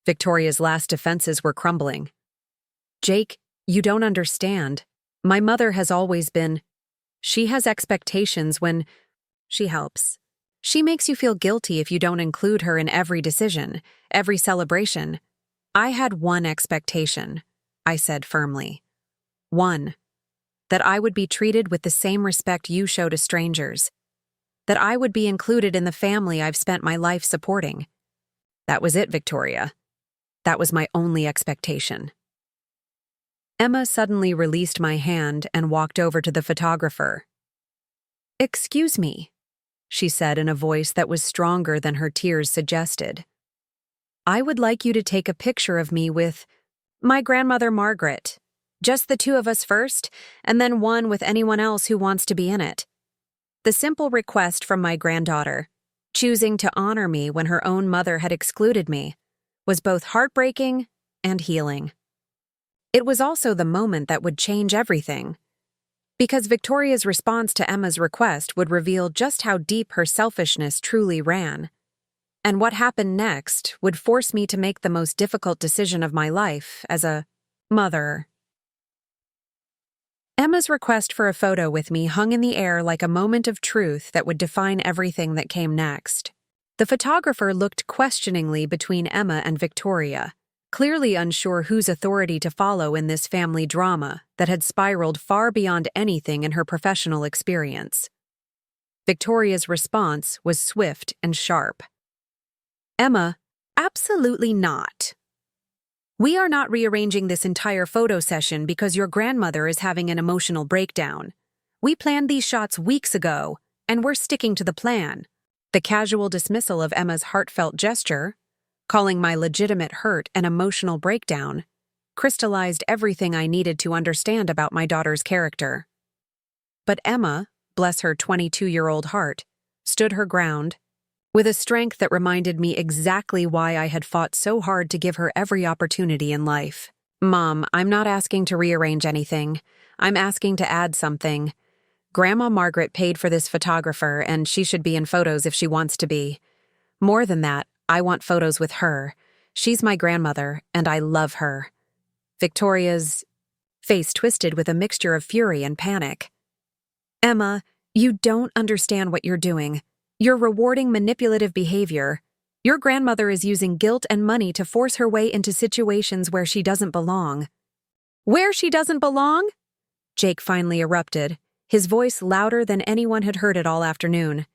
Victoria's last defenses were crumbling. "Jake, you don't understand. My mother has always been. She has expectations when she helps. She makes you feel guilty if you don't include her in every decision, every celebration. I had one expectation," I said firmly. "One. That I would be treated with the same respect you show to strangers. That I would be included in the family I've spent my life supporting. That was it, Victoria. That was my only expectation." Emma suddenly released my hand and walked over to the photographer. "Excuse me," she said in a voice that was stronger than her tears suggested. "I would like you to take a picture of me with my grandmother Margaret. Just the two of us first, and then one with anyone else who wants to be in it." The simple request from my granddaughter, choosing to honor me when her own mother had excluded me, was both heartbreaking and healing. It was also the moment that would change everything. Because Victoria's response to Emma's request would reveal just how deep her selfishness truly ran. And what happened next would force me to make the most difficult decision of my life as a mother. Emma's request for a photo with me hung in the air like a moment of truth that would define everything that came next. The photographer looked questioningly between Emma and Victoria, clearly unsure whose authority to follow in this family drama that had spiraled far beyond anything in her professional experience. Victoria's response was swift and sharp. "Emma, absolutely not. We are not rearranging this entire photo session because your grandmother is having an emotional breakdown. We planned these shots weeks ago, and we're sticking to the plan." The casual dismissal of Emma's heartfelt gesture, calling my legitimate hurt an emotional breakdown, crystallized everything I needed to understand about my daughter's character. But Emma, bless her 22-year-old heart, stood her ground, with a strength that reminded me exactly why I had fought so hard to give her every opportunity in life. "Mom, I'm not asking to rearrange anything. I'm asking to add something. Grandma Margaret paid for this photographer, and she should be in photos if she wants to be. More than that, I want photos with her. She's my grandmother, and I love her." Victoria's face twisted with a mixture of fury and panic. "Emma, you don't understand what you're doing. You're rewarding manipulative behavior. Your grandmother is using guilt and money to force her way into situations where she doesn't belong." "Where she doesn't belong?" Jake finally erupted, his voice louder than anyone had heard it all afternoon.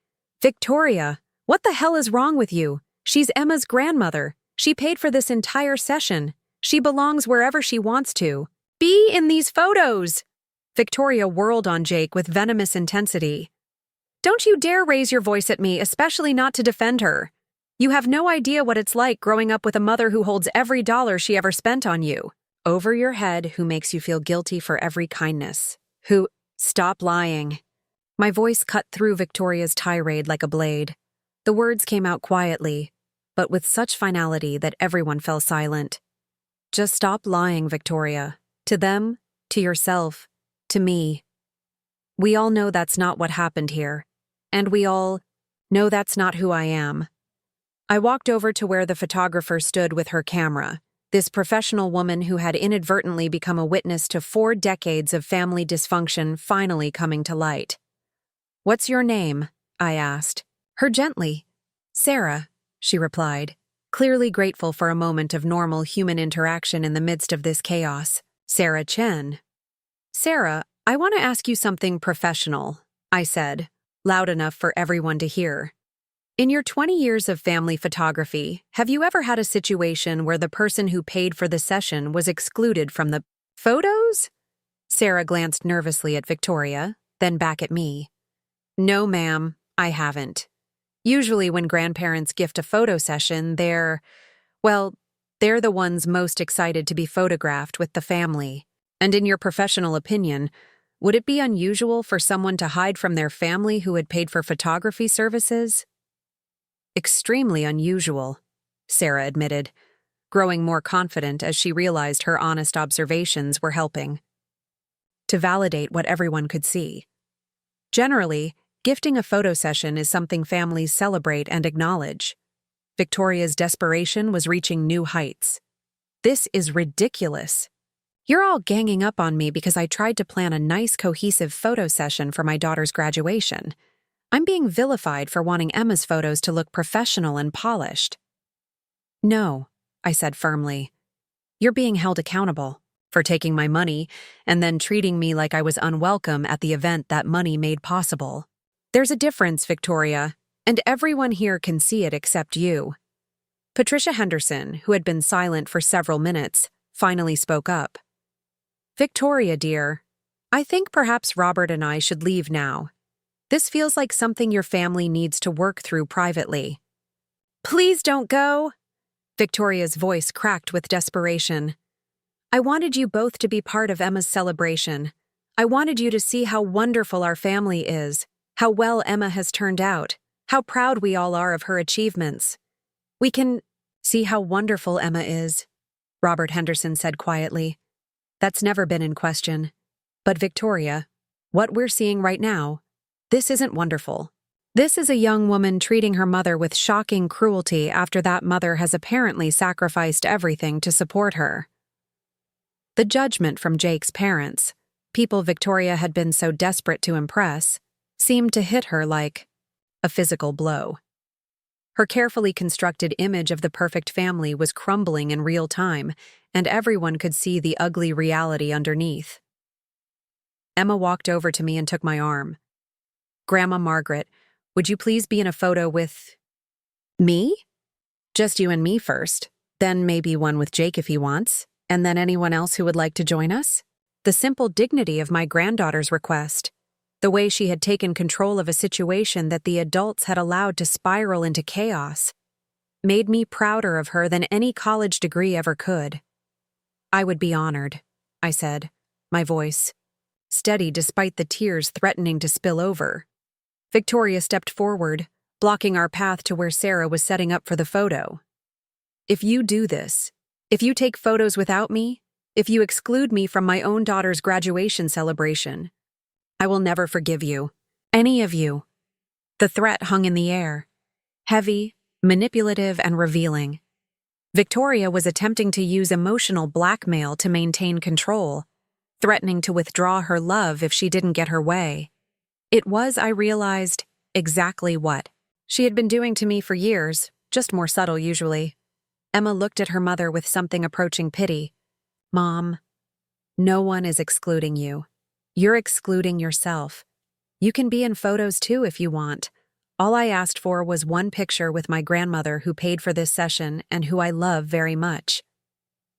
"Victoria, what the hell is wrong with you? She's Emma's grandmother. She paid for this entire session. She belongs wherever she wants to. Be in these photos! Victoria whirled on Jake with venomous intensity. Don't you dare raise your voice at me, especially not to defend her. You have no idea what it's like growing up with a mother who holds every dollar she ever spent on you. Over your head, who makes you feel guilty for every kindness. Who— Stop lying. My voice cut through Victoria's tirade like a blade. The words came out quietly, but with such finality that everyone fell silent. Just stop lying, Victoria. To them, to yourself, to me. We all know that's not what happened here, and we all know that's not who I am. I walked over to where the photographer stood with her camera, this professional woman who had inadvertently become a witness to 4 decades of family dysfunction finally coming to light. What's your name? I asked. Her gently. Sarah, she replied, clearly grateful for a moment of normal human interaction in the midst of this chaos. Sarah Chen. Sarah, I want to ask you something professional, I said, loud enough for everyone to hear. In your 20 years of family photography, have you ever had a situation where the person who paid for the session was excluded from the photos? Sarah glanced nervously at Victoria, then back at me. No, ma'am, I haven't. Usually when grandparents gift a photo session, they're the ones most excited to be photographed with the family. And in your professional opinion, would it be unusual for someone to hide from their family who had paid for photography services? Extremely unusual, Sarah admitted, growing more confident as she realized her honest observations were helping to validate what everyone could see. Generally, gifting a photo session is something families celebrate and acknowledge. Victoria's desperation was reaching new heights. This is ridiculous. You're all ganging up on me because I tried to plan a nice, cohesive photo session for my daughter's graduation. I'm being vilified for wanting Emma's photos to look professional and polished. No, I said firmly. You're being held accountable for taking my money and then treating me like I was unwelcome at the event that money made possible. There's a difference, Victoria, and everyone here can see it except you. Patricia Henderson, who had been silent for several minutes, finally spoke up. Victoria, dear, I think perhaps Robert and I should leave now. This feels like something your family needs to work through privately. Please don't go! Victoria's voice cracked with desperation. I wanted you both to be part of Emma's celebration. I wanted you to see how wonderful our family is, how well Emma has turned out, how proud we all are of her achievements. We can see how wonderful Emma is, Robert Henderson said quietly. That's never been in question. But Victoria, what we're seeing right now, this isn't wonderful. This is a young woman treating her mother with shocking cruelty after that mother has apparently sacrificed everything to support her. The judgment from Jake's parents, people Victoria had been so desperate to impress, seemed to hit her like a physical blow. Her carefully constructed image of the perfect family was crumbling in real time, and everyone could see the ugly reality underneath. Emma walked over to me and took my arm. Grandma Margaret, would you please be in a photo with me? Just you and me first, then maybe one with Jake if he wants, and then anyone else who would like to join us? The simple dignity of my granddaughter's request, the way she had taken control of a situation that the adults had allowed to spiral into chaos, made me prouder of her than any college degree ever could. I would be honored, I said, my voice steady despite the tears threatening to spill over. Victoria stepped forward, blocking our path to where Sarah was setting up for the photo. If you do this, if you take photos without me, if you exclude me from my own daughter's graduation celebration, I will never forgive you. Any of you. The threat hung in the air, heavy, manipulative, and revealing. Victoria was attempting to use emotional blackmail to maintain control, threatening to withdraw her love if she didn't get her way. It was, I realized, exactly what she had been doing to me for years, just more subtle usually. Emma looked at her mother with something approaching pity. Mom, no one is excluding you. You're excluding yourself. You can be in photos too if you want. All I asked for was one picture with my grandmother who paid for this session and who I love very much.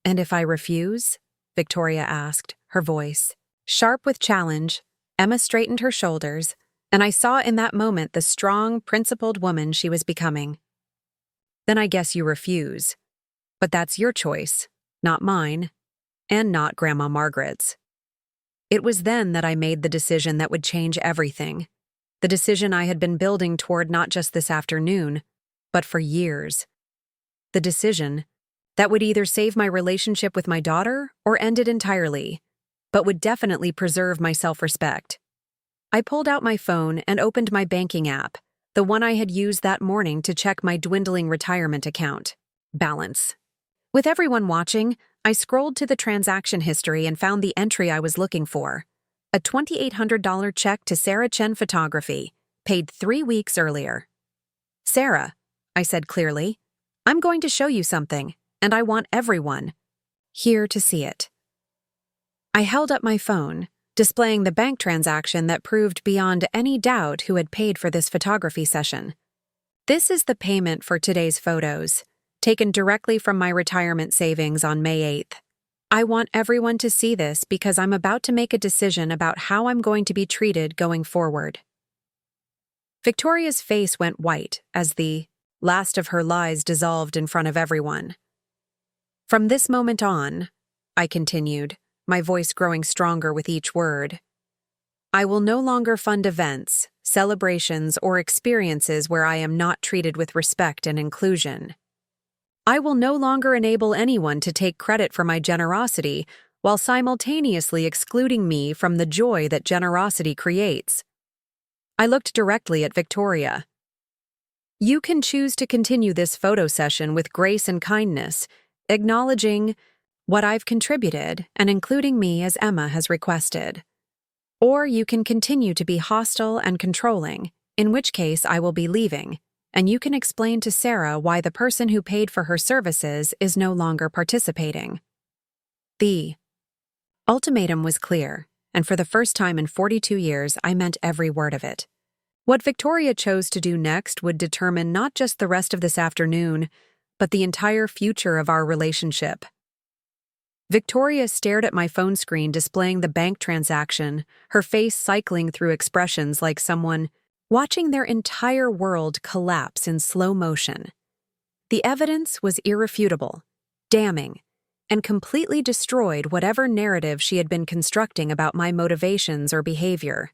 And if I refuse, Victoria asked, her voice sharp with challenge. Emma straightened her shoulders, and I saw in that moment the strong, principled woman she was becoming. Then I guess you refuse. But that's your choice, not mine, and not Grandma Margaret's. It was then that I made the decision that would change everything. The decision I had been building toward not just this afternoon, but for years. The decision that would either save my relationship with my daughter or end it entirely, but would definitely preserve my self-respect. I pulled out my phone and opened my banking app, the one I had used that morning to check my dwindling retirement account balance. With everyone watching, I scrolled to the transaction history and found the entry I was looking for. A $2,800 check to Sarah Chen Photography, paid 3 weeks earlier. Sarah, I said clearly, I'm going to show you something, and I want everyone here to see it. I held up my phone, displaying the bank transaction that proved beyond any doubt who had paid for this photography session. This is the payment for today's photos, taken directly from my retirement savings on May 8th. I want everyone to see this because I'm about to make a decision about how I'm going to be treated going forward. Victoria's face went white as the last of her lies dissolved in front of everyone. From this moment on, I continued, my voice growing stronger with each word, I will no longer fund events, celebrations, or experiences where I am not treated with respect and inclusion. I will no longer enable anyone to take credit for my generosity while simultaneously excluding me from the joy that generosity creates. I looked directly at Victoria. You can choose to continue this photo session with grace and kindness, acknowledging what I've contributed and including me as Emma has requested. Or you can continue to be hostile and controlling, in which case I will be leaving, and you can explain to Sarah why the person who paid for her services is no longer participating. The ultimatum was clear, and for the first time in 42 years, I meant every word of it. What Victoria chose to do next would determine not just the rest of this afternoon, but the entire future of our relationship. Victoria stared at my phone screen displaying the bank transaction, her face cycling through expressions like someone watching their entire world collapse in slow motion. The evidence was irrefutable, damning, and completely destroyed whatever narrative she had been constructing about my motivations or behavior.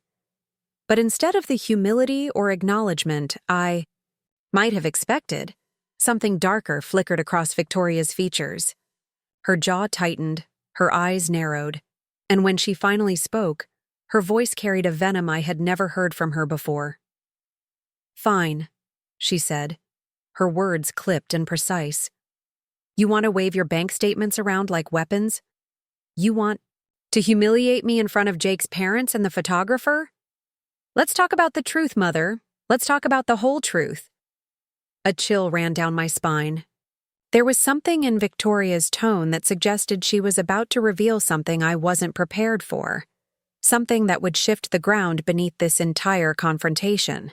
But instead of the humility or acknowledgement I might have expected, something darker flickered across Victoria's features. Her jaw tightened, her eyes narrowed, and when she finally spoke, her voice carried a venom I had never heard from her before. Fine, she said, her words clipped and precise. You want to wave your bank statements around like weapons? You want to humiliate me in front of Jake's parents and the photographer? Let's talk about the truth, Mother. Let's talk about the whole truth. A chill ran down my spine. There was something in Victoria's tone that suggested she was about to reveal something I wasn't prepared for, something that would shift the ground beneath this entire confrontation.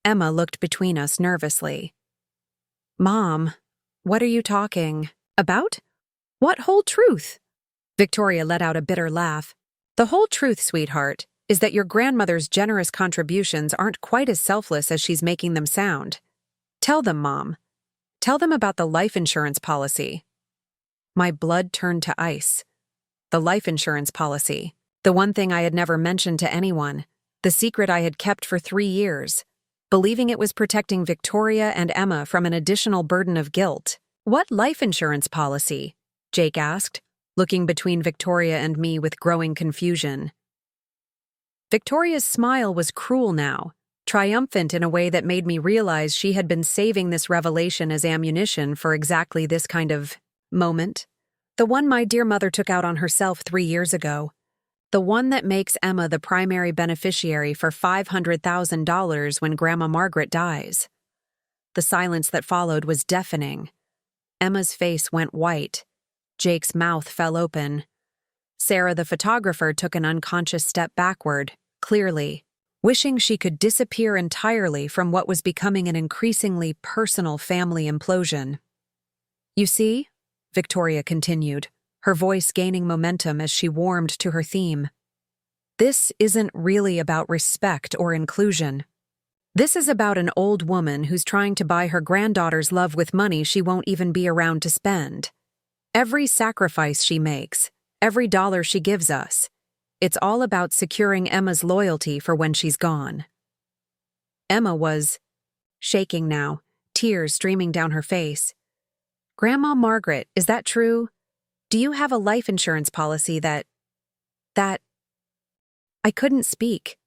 Emma looked between us nervously. Mom, what are you talking about? What whole truth? Victoria let out a bitter laugh. The whole truth, sweetheart, is that your grandmother's generous contributions aren't quite as selfless as she's making them sound. Tell them, Mom. Tell them about the life insurance policy. My blood turned to ice. The life insurance policy, the one thing I had never mentioned to anyone, the secret I had kept for 3 years, believing it was protecting Victoria and Emma from an additional burden of guilt. What life insurance policy? Jake asked, looking between Victoria and me with growing confusion. Victoria's smile was cruel now, triumphant in a way that made me realize she had been saving this revelation as ammunition for exactly this kind of moment. The one my dear mother took out on herself 3 years ago. The one that makes Emma the primary beneficiary for $500,000 when Grandma Margaret dies. The silence that followed was deafening. Emma's face went white. Jake's mouth fell open. Sarah, the photographer, took an unconscious step backward, clearly, wishing she could disappear entirely from what was becoming an increasingly personal family implosion. You see, Victoria continued, her voice gaining momentum as she warmed to her theme. This isn't really about respect or inclusion. This is about an old woman who's trying to buy her granddaughter's love with money she won't even be around to spend. Every sacrifice she makes, every dollar she gives us, it's all about securing Emma's loyalty for when she's gone. Emma was shaking now, tears streaming down her face. Grandma Margaret, is that true? Do you have a life insurance policy that... I couldn't speak.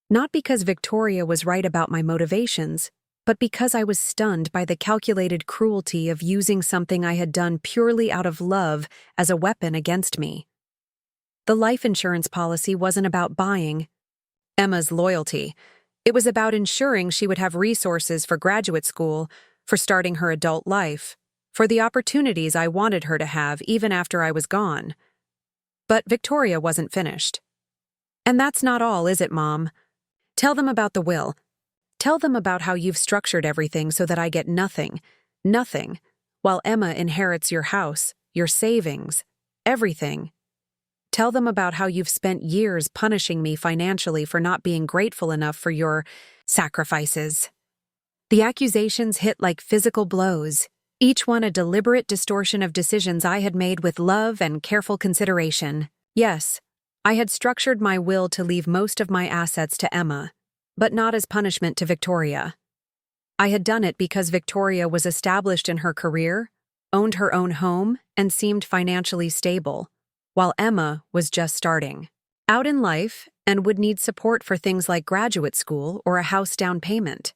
Not because Victoria was right about my motivations, but because I was stunned by the calculated cruelty of using something I had done purely out of love as a weapon against me. The life insurance policy wasn't about buying Emma's loyalty. It was about ensuring she would have resources for graduate school, for starting her adult life, for the opportunities I wanted her to have even after I was gone. But Victoria wasn't finished. And that's not all, is it, Mom? Tell them about the will. Tell them about how you've structured everything so that I get nothing, while Emma inherits your house, your savings, everything. Tell them about how you've spent years punishing me financially for not being grateful enough for your sacrifices. The accusations hit like physical blows, each one a deliberate distortion of decisions I had made with love and careful consideration. Yes, I had structured my will to leave most of my assets to Emma, but not as punishment to Victoria. I had done it because Victoria was established in her career, owned her own home, and seemed financially stable, while Emma was just starting out in life and would need support for things like graduate school or a house down payment.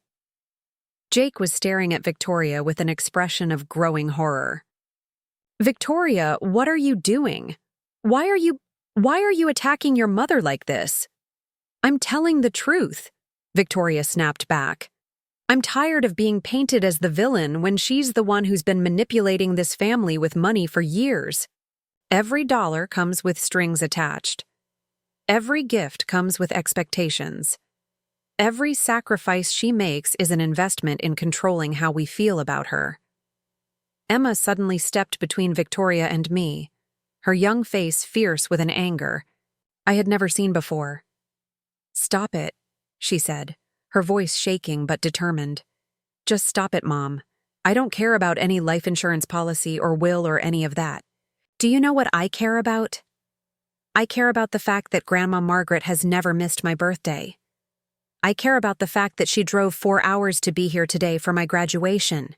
Jake was staring at Victoria with an expression of growing horror. Victoria, what are you doing? Why are you attacking your mother like this? I'm telling the truth, Victoria snapped back. I'm tired of being painted as the villain when she's the one who's been manipulating this family with money for years. Every dollar comes with strings attached. Every gift comes with expectations. Every sacrifice she makes is an investment in controlling how we feel about her. Emma suddenly stepped between Victoria and me, her young face fierce with an anger I had never seen before. Stop it, she said, her voice shaking but determined. Just stop it, Mom. I don't care about any life insurance policy or will or any of that. Do you know what I care about? I care about the fact that Grandma Margaret has never missed my birthday. I care about the fact that she drove 4 hours to be here today for my graduation.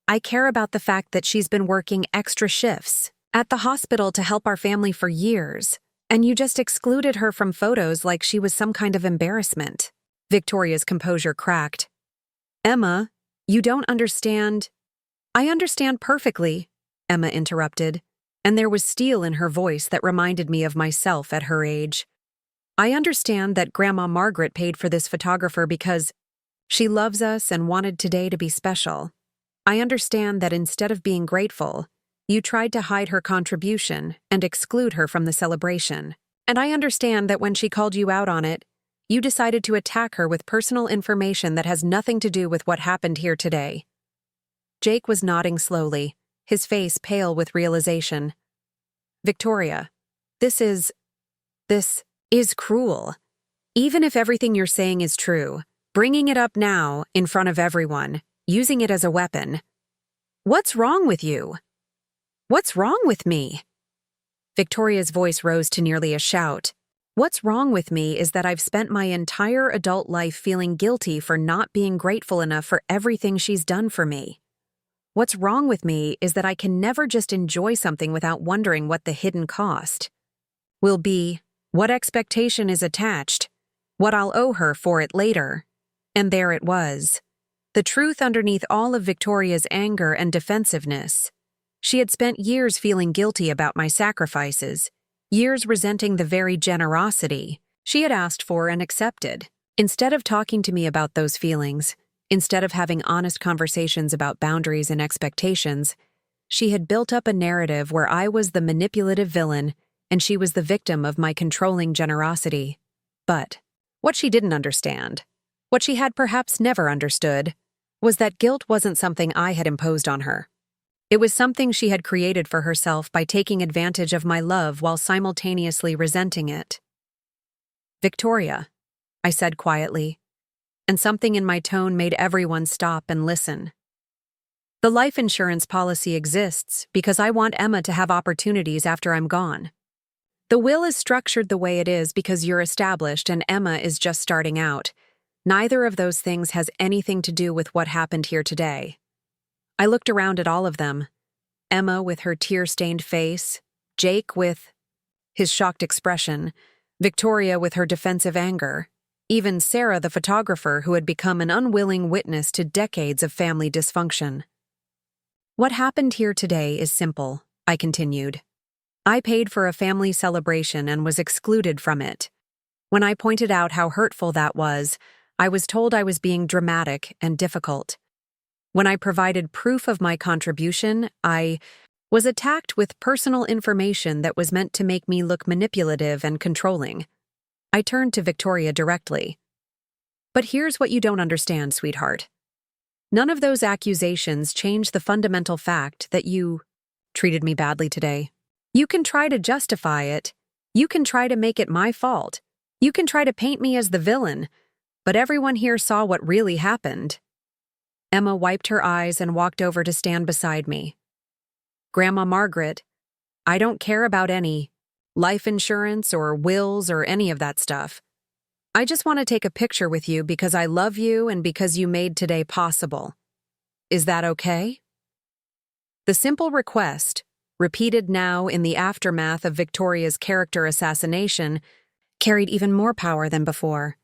I care about the fact that she's been working extra shifts at the hospital to help our family for years, and you just excluded her from photos like she was some kind of embarrassment. Victoria's composure cracked. Emma, you don't understand. I understand perfectly, Emma interrupted, and there was steel in her voice that reminded me of myself at her age. I understand that Grandma Margaret paid for this photographer because she loves us and wanted today to be special. I understand that instead of being grateful, you tried to hide her contribution and exclude her from the celebration. And I understand that when she called you out on it, you decided to attack her with personal information that has nothing to do with what happened here today. Jake was nodding slowly, his face pale with realization. Victoria, this is cruel. Even if everything you're saying is true, bringing it up now, in front of everyone, using it as a weapon. What's wrong with you? What's wrong with me? Victoria's voice rose to nearly a shout. What's wrong with me is that I've spent my entire adult life feeling guilty for not being grateful enough for everything she's done for me. What's wrong with me is that I can never just enjoy something without wondering what the hidden cost will be, what expectation is attached, what I'll owe her for it later. And there it was. The truth underneath all of Victoria's anger and defensiveness. She had spent years feeling guilty about my sacrifices, years resenting the very generosity she had asked for and accepted. Instead of talking to me about those feelings, instead of having honest conversations about boundaries and expectations, she had built up a narrative where I was the manipulative villain and she was the victim of my controlling generosity. But what she didn't understand, what she had perhaps never understood, was that guilt wasn't something I had imposed on her. It was something she had created for herself by taking advantage of my love while simultaneously resenting it. "Victoria," I said quietly, and something in my tone made everyone stop and listen. "The life insurance policy exists because I want Emma to have opportunities after I'm gone. The will is structured the way it is because you're established and Emma is just starting out. Neither of those things has anything to do with what happened here today." I looked around at all of them. Emma with her tear-stained face, Jake with his shocked expression, Victoria with her defensive anger, even Sarah the photographer who had become an unwilling witness to decades of family dysfunction. "What happened here today is simple," I continued. "I paid for a family celebration and was excluded from it. When I pointed out how hurtful that was, I was told I was being dramatic and difficult. When I provided proof of my contribution, I was attacked with personal information that was meant to make me look manipulative and controlling." I turned to Victoria directly. "But here's what you don't understand, sweetheart. None of those accusations change the fundamental fact that you treated me badly today. You can try to justify it. You can try to make it my fault. You can try to paint me as the villain. But everyone here saw what really happened." Emma wiped her eyes and walked over to stand beside me. "Grandma Margaret, I don't care about any life insurance or wills or any of that stuff. I just want to take a picture with you because I love you and because you made today possible. Is that okay?" The simple request, repeated now in the aftermath of Victoria's character assassination, carried even more power than before.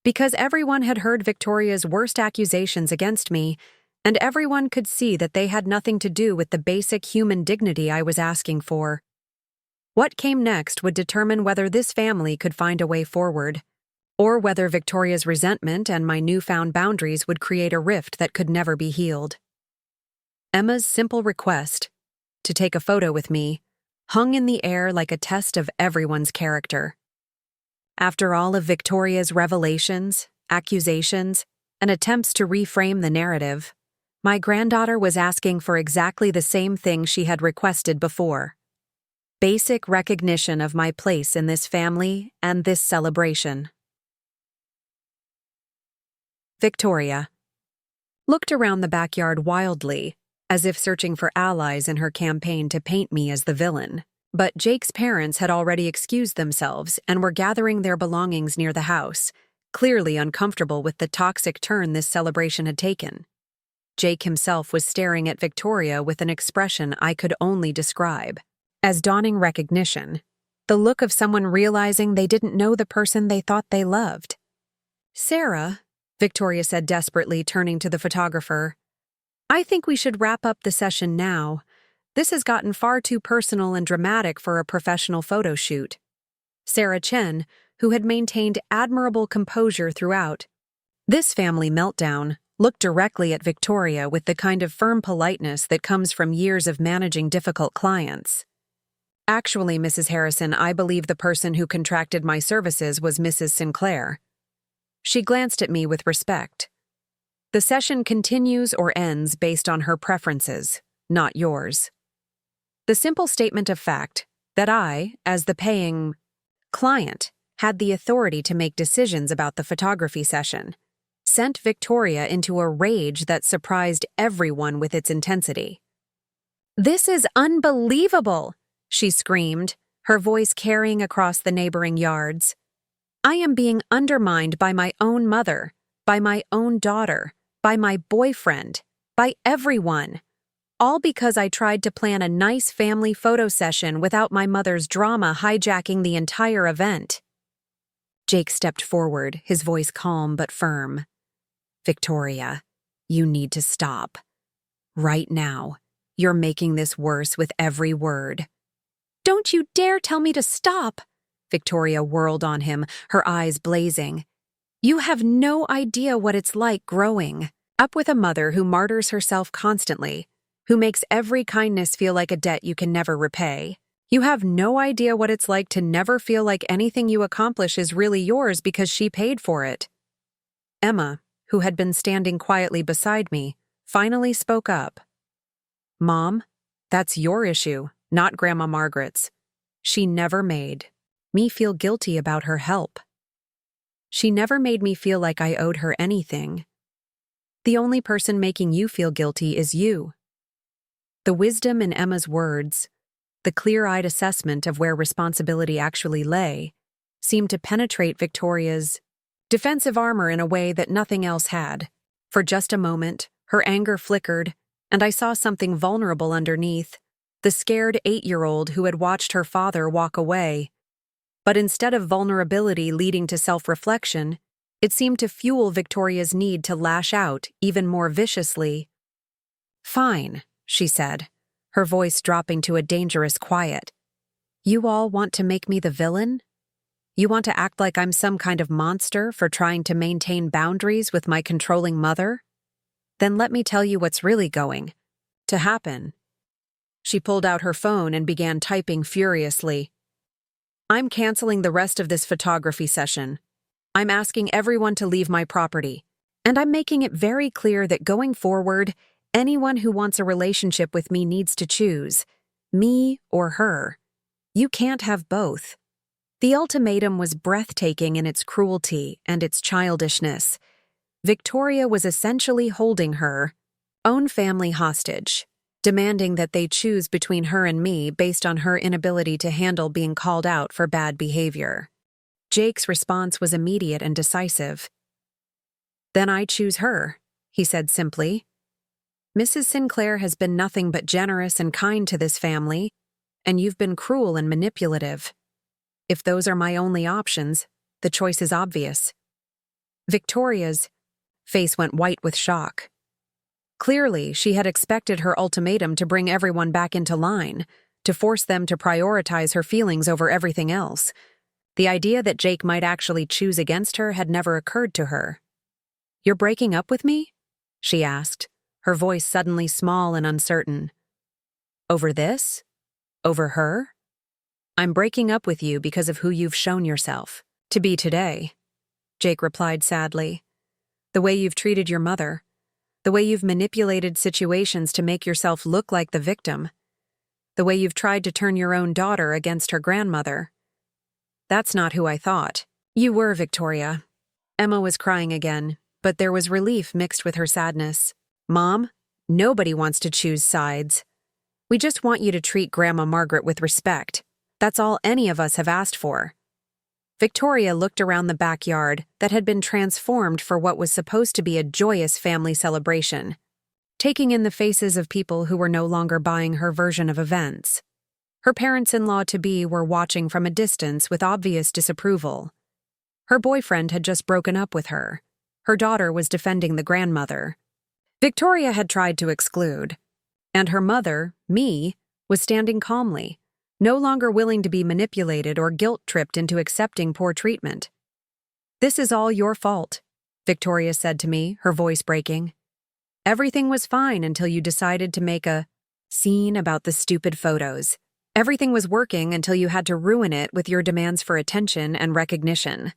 Because everyone had heard Victoria's worst accusations against me, and everyone could see that they had nothing to do with the basic human dignity I was asking for. What came next would determine whether this family could find a way forward, or whether Victoria's resentment and my newfound boundaries would create a rift that could never be healed. Emma's simple request, to take a photo with me, hung in the air like a test of everyone's character. After all of Victoria's revelations, accusations, and attempts to reframe the narrative, my granddaughter was asking for exactly the same thing she had requested before: basic recognition of my place in this family and this celebration. Victoria looked around the backyard wildly, as if searching for allies in her campaign to paint me as the villain. But Jake's parents had already excused themselves and were gathering their belongings near the house, clearly uncomfortable with the toxic turn this celebration had taken. Jake himself was staring at Victoria with an expression I could only describe as dawning recognition, the look of someone realizing they didn't know the person they thought they loved. "Sarah," Victoria said desperately, turning to the photographer, "I think we should wrap up the session now. This has gotten far too personal and dramatic for a professional photo shoot." Sarah Chen, who had maintained admirable composure throughout this family meltdown, looked directly at Victoria with the kind of firm politeness that comes from years of managing difficult clients. "Actually, Mrs. Harrison, I believe the person who contracted my services was Mrs. Sinclair." She glanced at me with respect. "The session continues or ends based on her preferences, not yours." The simple statement of fact that I, as the paying client, had the authority to make decisions about the photography session sent Victoria into a rage that surprised everyone with its intensity. "This is unbelievable!" she screamed, her voice carrying across the neighboring yards. "I am being undermined by my own mother, by my own daughter, by my boyfriend, by everyone. All because I tried to plan a nice family photo session without my mother's drama hijacking the entire event." Jake stepped forward, his voice calm but firm. "Victoria, you need to stop. Right now, you're making this worse with every word." "Don't you dare tell me to stop!" Victoria whirled on him, her eyes blazing. "You have no idea what it's like growing up with a mother who martyrs herself constantly, who makes every kindness feel like a debt you can never repay. You have no idea what it's like to never feel like anything you accomplish is really yours because she paid for it." Emma, who had been standing quietly beside me, finally spoke up. "Mom, That's your issue, not Grandma Margaret's. She never made me feel guilty about her help. She never made me feel like I owed her anything. The only person making you feel guilty is you. The wisdom in Emma's words, the clear-eyed assessment of where responsibility actually lay, seemed to penetrate Victoria's defensive armor in a way that nothing else had. For just a moment, her anger flickered, and I saw something vulnerable underneath, the scared 8-year-old who had watched her father walk away. But instead of vulnerability leading to self-reflection, it seemed to fuel Victoria's need to lash out even more viciously. "Fine," she said, her voice dropping to a dangerous quiet. "You all want to make me the villain? You want to act like I'm some kind of monster for trying to maintain boundaries with my controlling mother? Then let me tell you what's really going to happen." She pulled out her phone and began typing furiously. "I'm canceling the rest of this photography session. I'm asking everyone to leave my property. And I'm making it very clear that going forward, anyone who wants a relationship with me needs to choose me or her. You can't have both." The ultimatum was breathtaking in its cruelty and its childishness. Victoria was essentially holding her own family hostage, demanding that they choose between her and me based on her inability to handle being called out for bad behavior. Jake's response was immediate and decisive. "Then I choose her," he said simply. "Mrs. Sinclair has been nothing but generous and kind to this family, and you've been cruel and manipulative. If those are my only options, the choice is obvious." Victoria's face went white with shock. Clearly, she had expected her ultimatum to bring everyone back into line, to force them to prioritize her feelings over everything else. The idea that Jake might actually choose against her had never occurred to her. "You're breaking up with me?" she asked, her voice suddenly small and uncertain. "Over this? Over her?" "I'm breaking up with you because of who you've shown yourself to be today," Jake replied sadly. "The way you've treated your mother, the way you've manipulated situations to make yourself look like the victim, the way you've tried to turn your own daughter against her grandmother. That's not who I thought you were, Victoria." Emma was crying again, but there was relief mixed with her sadness. "Mom, nobody wants to choose sides. We just want you to treat Grandma Margaret with respect. That's all any of us have asked for." Victoria looked around the backyard that had been transformed for what was supposed to be a joyous family celebration, taking in the faces of people who were no longer buying her version of events. Her parents-in-law-to-be were watching from a distance with obvious disapproval. Her boyfriend had just broken up with her. Her daughter was defending the grandmother Victoria had tried to exclude. And her mother, me, was standing calmly, no longer willing to be manipulated or guilt-tripped into accepting poor treatment. "This is all your fault," Victoria said to me, her voice breaking. "Everything was fine until you decided to make a scene about the stupid photos. Everything was working until you had to ruin it with your demands for attention and recognition."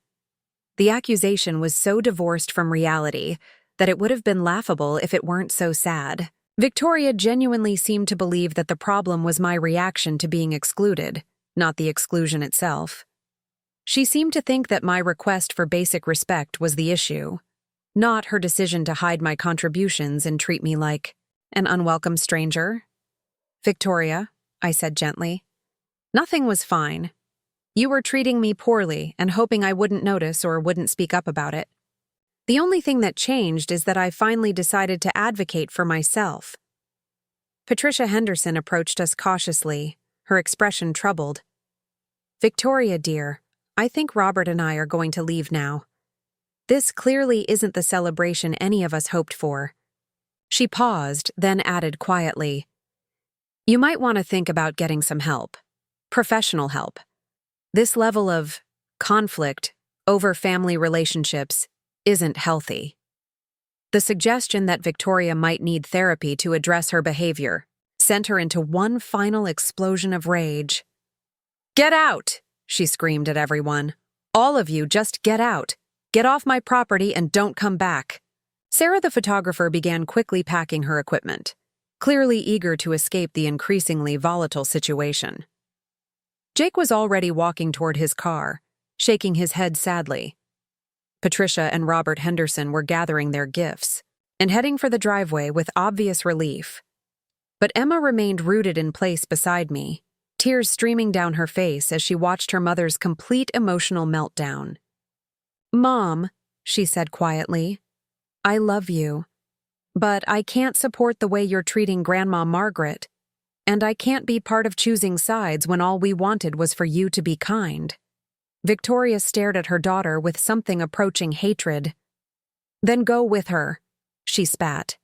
The accusation was so divorced from reality that it would have been laughable if it weren't so sad. Victoria genuinely seemed to believe that the problem was my reaction to being excluded, not the exclusion itself. She seemed to think that my request for basic respect was the issue, not her decision to hide my contributions and treat me like an unwelcome stranger. "Victoria," I said gently, "nothing was fine. You were treating me poorly and hoping I wouldn't notice or wouldn't speak up about it. The only thing that changed is that I finally decided to advocate for myself." Patricia Henderson approached us cautiously, her expression troubled. "Victoria, dear, I think Robert and I are going to leave now. This clearly isn't the celebration any of us hoped for." She paused, then added quietly, "You might want to think about getting some help. Professional help. This level of conflict over family relationships isn't healthy." The suggestion that Victoria might need therapy to address her behavior sent her into one final explosion of rage. "Get out!" she screamed at everyone. "All of you, just get out. Get off my property and don't come back." Sarah the photographer began quickly packing her equipment. clearly eager to escape the increasingly volatile situation. Jake was already walking toward his car, shaking his head sadly. Patricia and Robert Henderson were gathering their gifts and heading for the driveway with obvious relief. But Emma remained rooted in place beside me, tears streaming down her face as she watched her mother's complete emotional meltdown. "Mom," she said quietly, "I love you. But I can't support the way you're treating Grandma Margaret, and I can't be part of choosing sides when all we wanted was for you to be kind." Victoria stared at her daughter with something approaching hatred. "Then go with her," she spat.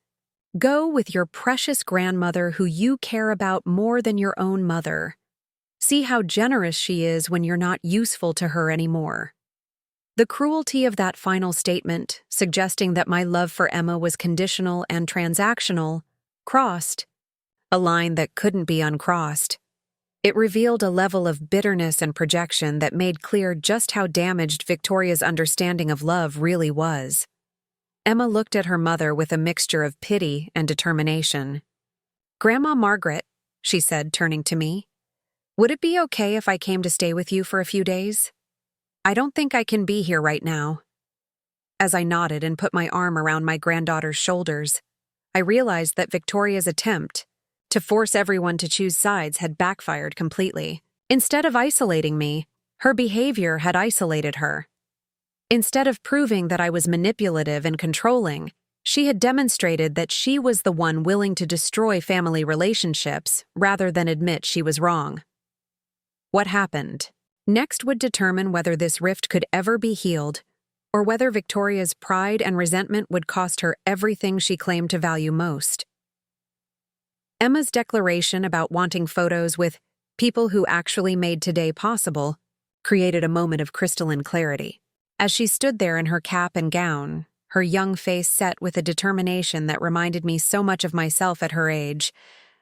"Go with your precious grandmother who you care about more than your own mother. See how generous she is when you're not useful to her anymore." The cruelty of that final statement, suggesting that my love for Emma was conditional and transactional, crossed a line that couldn't be uncrossed. It revealed a level of bitterness and projection that made clear just how damaged Victoria's understanding of love really was. Emma looked at her mother with a mixture of pity and determination. "Grandma Margaret," she said, turning to me, "would it be okay if I came to stay with you for a few days? I don't think I can be here right now." As I nodded and put my arm around my granddaughter's shoulders, I realized that Victoria's attempt to force everyone to choose sides had backfired completely. Instead of isolating me, her behavior had isolated her. Instead of proving that I was manipulative and controlling, she had demonstrated that she was the one willing to destroy family relationships rather than admit she was wrong. What happened next would determine whether this rift could ever be healed, or whether Victoria's pride and resentment would cost her everything she claimed to value most. Emma's declaration about wanting photos with people who actually made today possible created a moment of crystalline clarity. As she stood there in her cap and gown, her young face set with a determination that reminded me so much of myself at her age,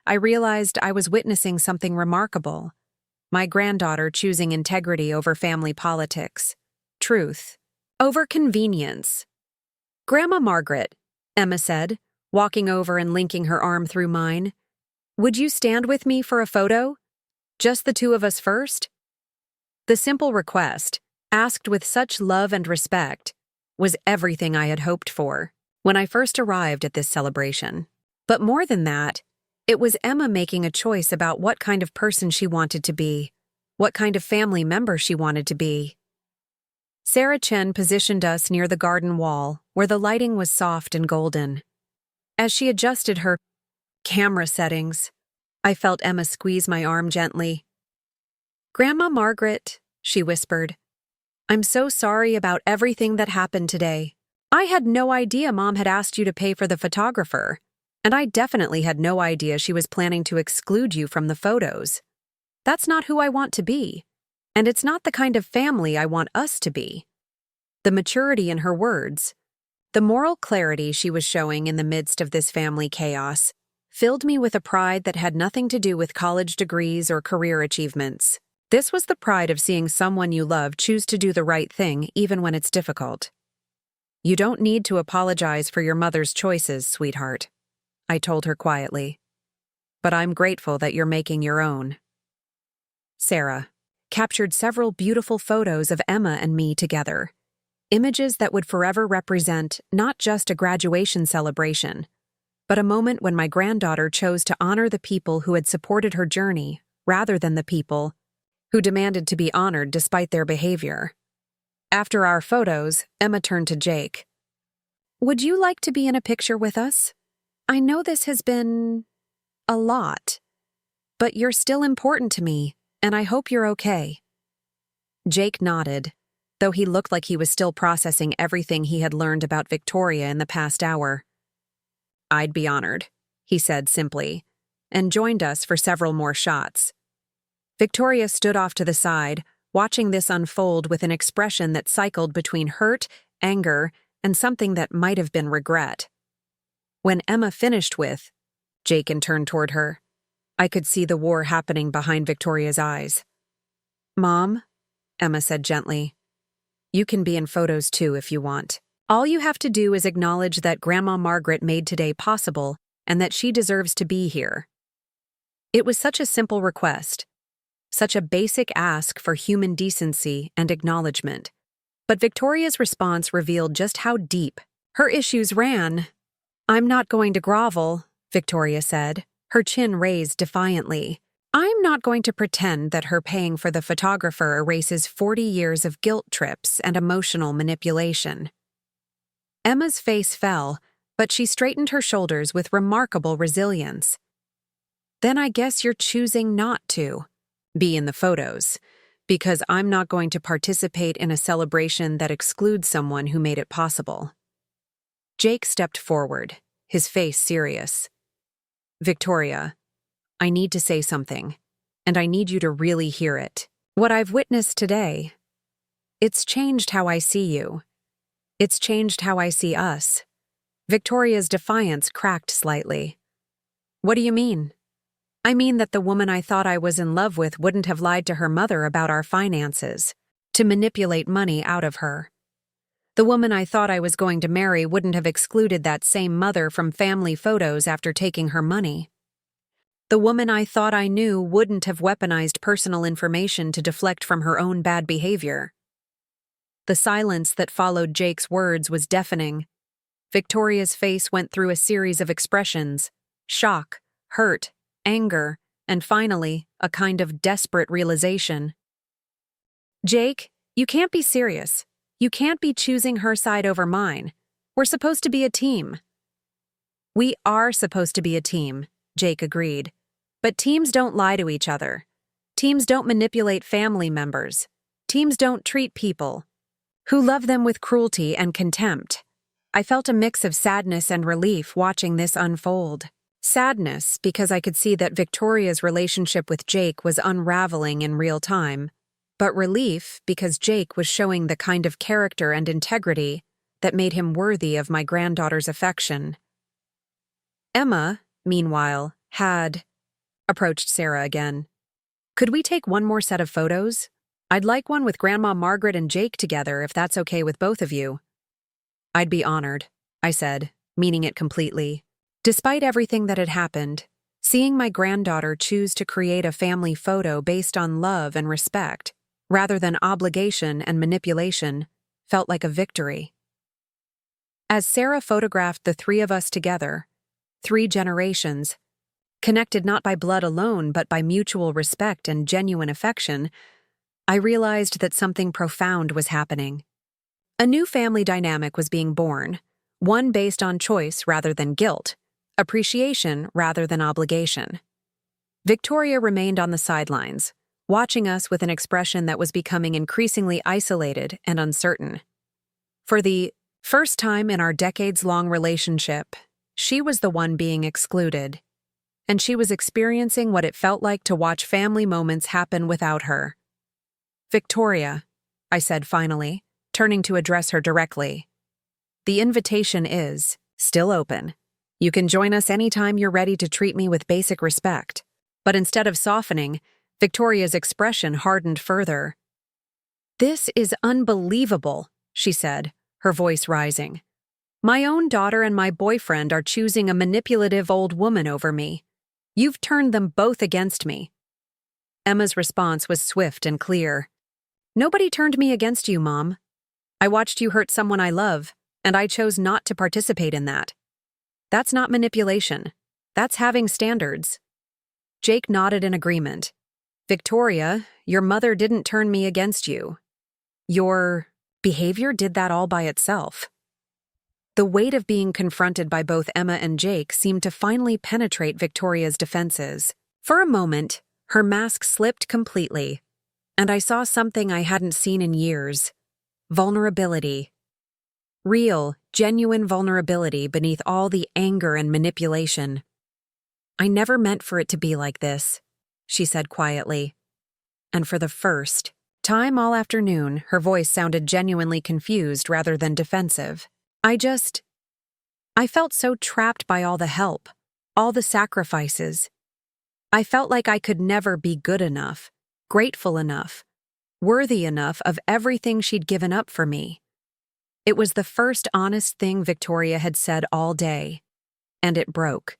I realized I was witnessing something remarkable. My granddaughter choosing integrity over family politics, truth over convenience. "Grandma Margaret," Emma said, walking over and linking her arm through mine, "would you stand with me for a photo? Just the two of us first?" The simple request, asked with such love and respect, was everything I had hoped for when I first arrived at this celebration. But more than that, it was Emma making a choice about what kind of person she wanted to be, what kind of family member she wanted to be. Sarah Chen positioned us near the garden wall, where the lighting was soft and golden. As she adjusted her camera settings, I felt Emma squeeze my arm gently. "Grandma Margaret," she whispered, "I'm so sorry about everything that happened today. I had no idea Mom had asked you to pay for the photographer, and I definitely had no idea she was planning to exclude you from the photos. That's not who I want to be, and it's not the kind of family I want us to be." The maturity in her words, the moral clarity she was showing in the midst of this family chaos, filled me with a pride that had nothing to do with college degrees or career achievements. This was the pride of seeing someone you love choose to do the right thing even when it's difficult. "You don't need to apologize for your mother's choices, sweetheart," I told her quietly. "But I'm grateful that you're making your own." Sarah captured several beautiful photos of Emma and me together, images that would forever represent not just a graduation celebration, but a moment when my granddaughter chose to honor the people who had supported her journey rather than the people who demanded to be honored despite their behavior. After our photos, Emma turned to Jake. "Would you like to be in a picture with us? I know this has been a lot, but you're still important to me, and I hope you're okay." Jake nodded, though he looked like he was still processing everything he had learned about Victoria in the past hour. "I'd be honored," he said simply, and joined us for several more shots. Victoria stood off to the side, watching this unfold with an expression that cycled between hurt, anger, and something that might have been regret. When Emma finished with Jake and turned toward her, I could see the war happening behind Victoria's eyes. "Mom," Emma said gently, "you can be in photos too if you want. All you have to do is acknowledge that Grandma Margaret made today possible and that she deserves to be here. It was such a simple request, such a basic ask for human decency and acknowledgement. But Victoria's response revealed just how deep her issues ran. "I'm not going to grovel," Victoria said, her chin raised defiantly. "I'm not going to pretend that her paying for the photographer erases 40 years of guilt trips and emotional manipulation." Emma's face fell, but she straightened her shoulders with remarkable resilience. "Then I guess you're choosing not to be in the photos, because I'm not going to participate in a celebration that excludes someone who made it possible." Jake stepped forward, his face serious. "Victoria, I need to say something, and I need you to really hear it. What I've witnessed today, it's changed how I see you. It's changed how I see us." Victoria's defiance cracked slightly. "What do you mean?" "I mean that the woman I thought I was in love with wouldn't have lied to her mother about our finances, to manipulate money out of her. The woman I thought I was going to marry wouldn't have excluded that same mother from family photos after taking her money. The woman I thought I knew wouldn't have weaponized personal information to deflect from her own bad behavior." The silence that followed Jake's words was deafening. Victoria's face went through a series of expressions: shock, hurt, anger, and finally, a kind of desperate realization. "Jake, you can't be serious. You can't be choosing her side over mine. We're supposed to be a team." "We are supposed to be a team," Jake agreed. "But teams don't lie to each other. Teams don't manipulate family members. Teams don't treat people who love them with cruelty and contempt." I felt a mix of sadness and relief watching this unfold. Sadness because I could see that Victoria's relationship with Jake was unraveling in real time, but relief because Jake was showing the kind of character and integrity that made him worthy of my granddaughter's affection. Emma, meanwhile, had approached Sarah again. "Could we take one more set of photos? I'd like one with Grandma Margaret and Jake together, if that's okay with both of you." "I'd be honored," I said, meaning it completely. Despite everything that had happened, seeing my granddaughter choose to create a family photo based on love and respect, rather than obligation and manipulation, felt like a victory. As Sarah photographed the three of us together, 3 generations, connected not by blood alone but by mutual respect and genuine affection, I realized that something profound was happening. A new family dynamic was being born, one based on choice rather than guilt, appreciation rather than obligation. Victoria remained on the sidelines, watching us with an expression that was becoming increasingly isolated and uncertain. For the first time in our decades-long relationship, she was the one being excluded, and she was experiencing what it felt like to watch family moments happen without her. "Victoria," I said finally, turning to address her directly, "the invitation is still open. You can join us anytime you're ready to treat me with basic respect." But instead of softening, Victoria's expression hardened further. "This is unbelievable," she said, her voice rising. "My own daughter and my boyfriend are choosing a manipulative old woman over me. You've turned them both against me." Emma's response was swift and clear. "Nobody turned me against you, Mom. I watched you hurt someone I love, and I chose not to participate in that. That's not manipulation. That's having standards." Jake nodded in agreement. "Victoria, your mother didn't turn me against you. Your behavior did that all by itself." The weight of being confronted by both Emma and Jake seemed to finally penetrate Victoria's defenses. For a moment, her mask slipped completely, and I saw something I hadn't seen in years: vulnerability. Real, genuine vulnerability beneath all the anger and manipulation. "I never meant for it to be like this," she said quietly. And for the first time all afternoon, her voice sounded genuinely confused rather than defensive. I felt so trapped by all the help, all the sacrifices. I felt like I could never be good enough, grateful enough, worthy enough of everything she'd given up for me. It was the first honest thing Victoria had said all day, and it broke.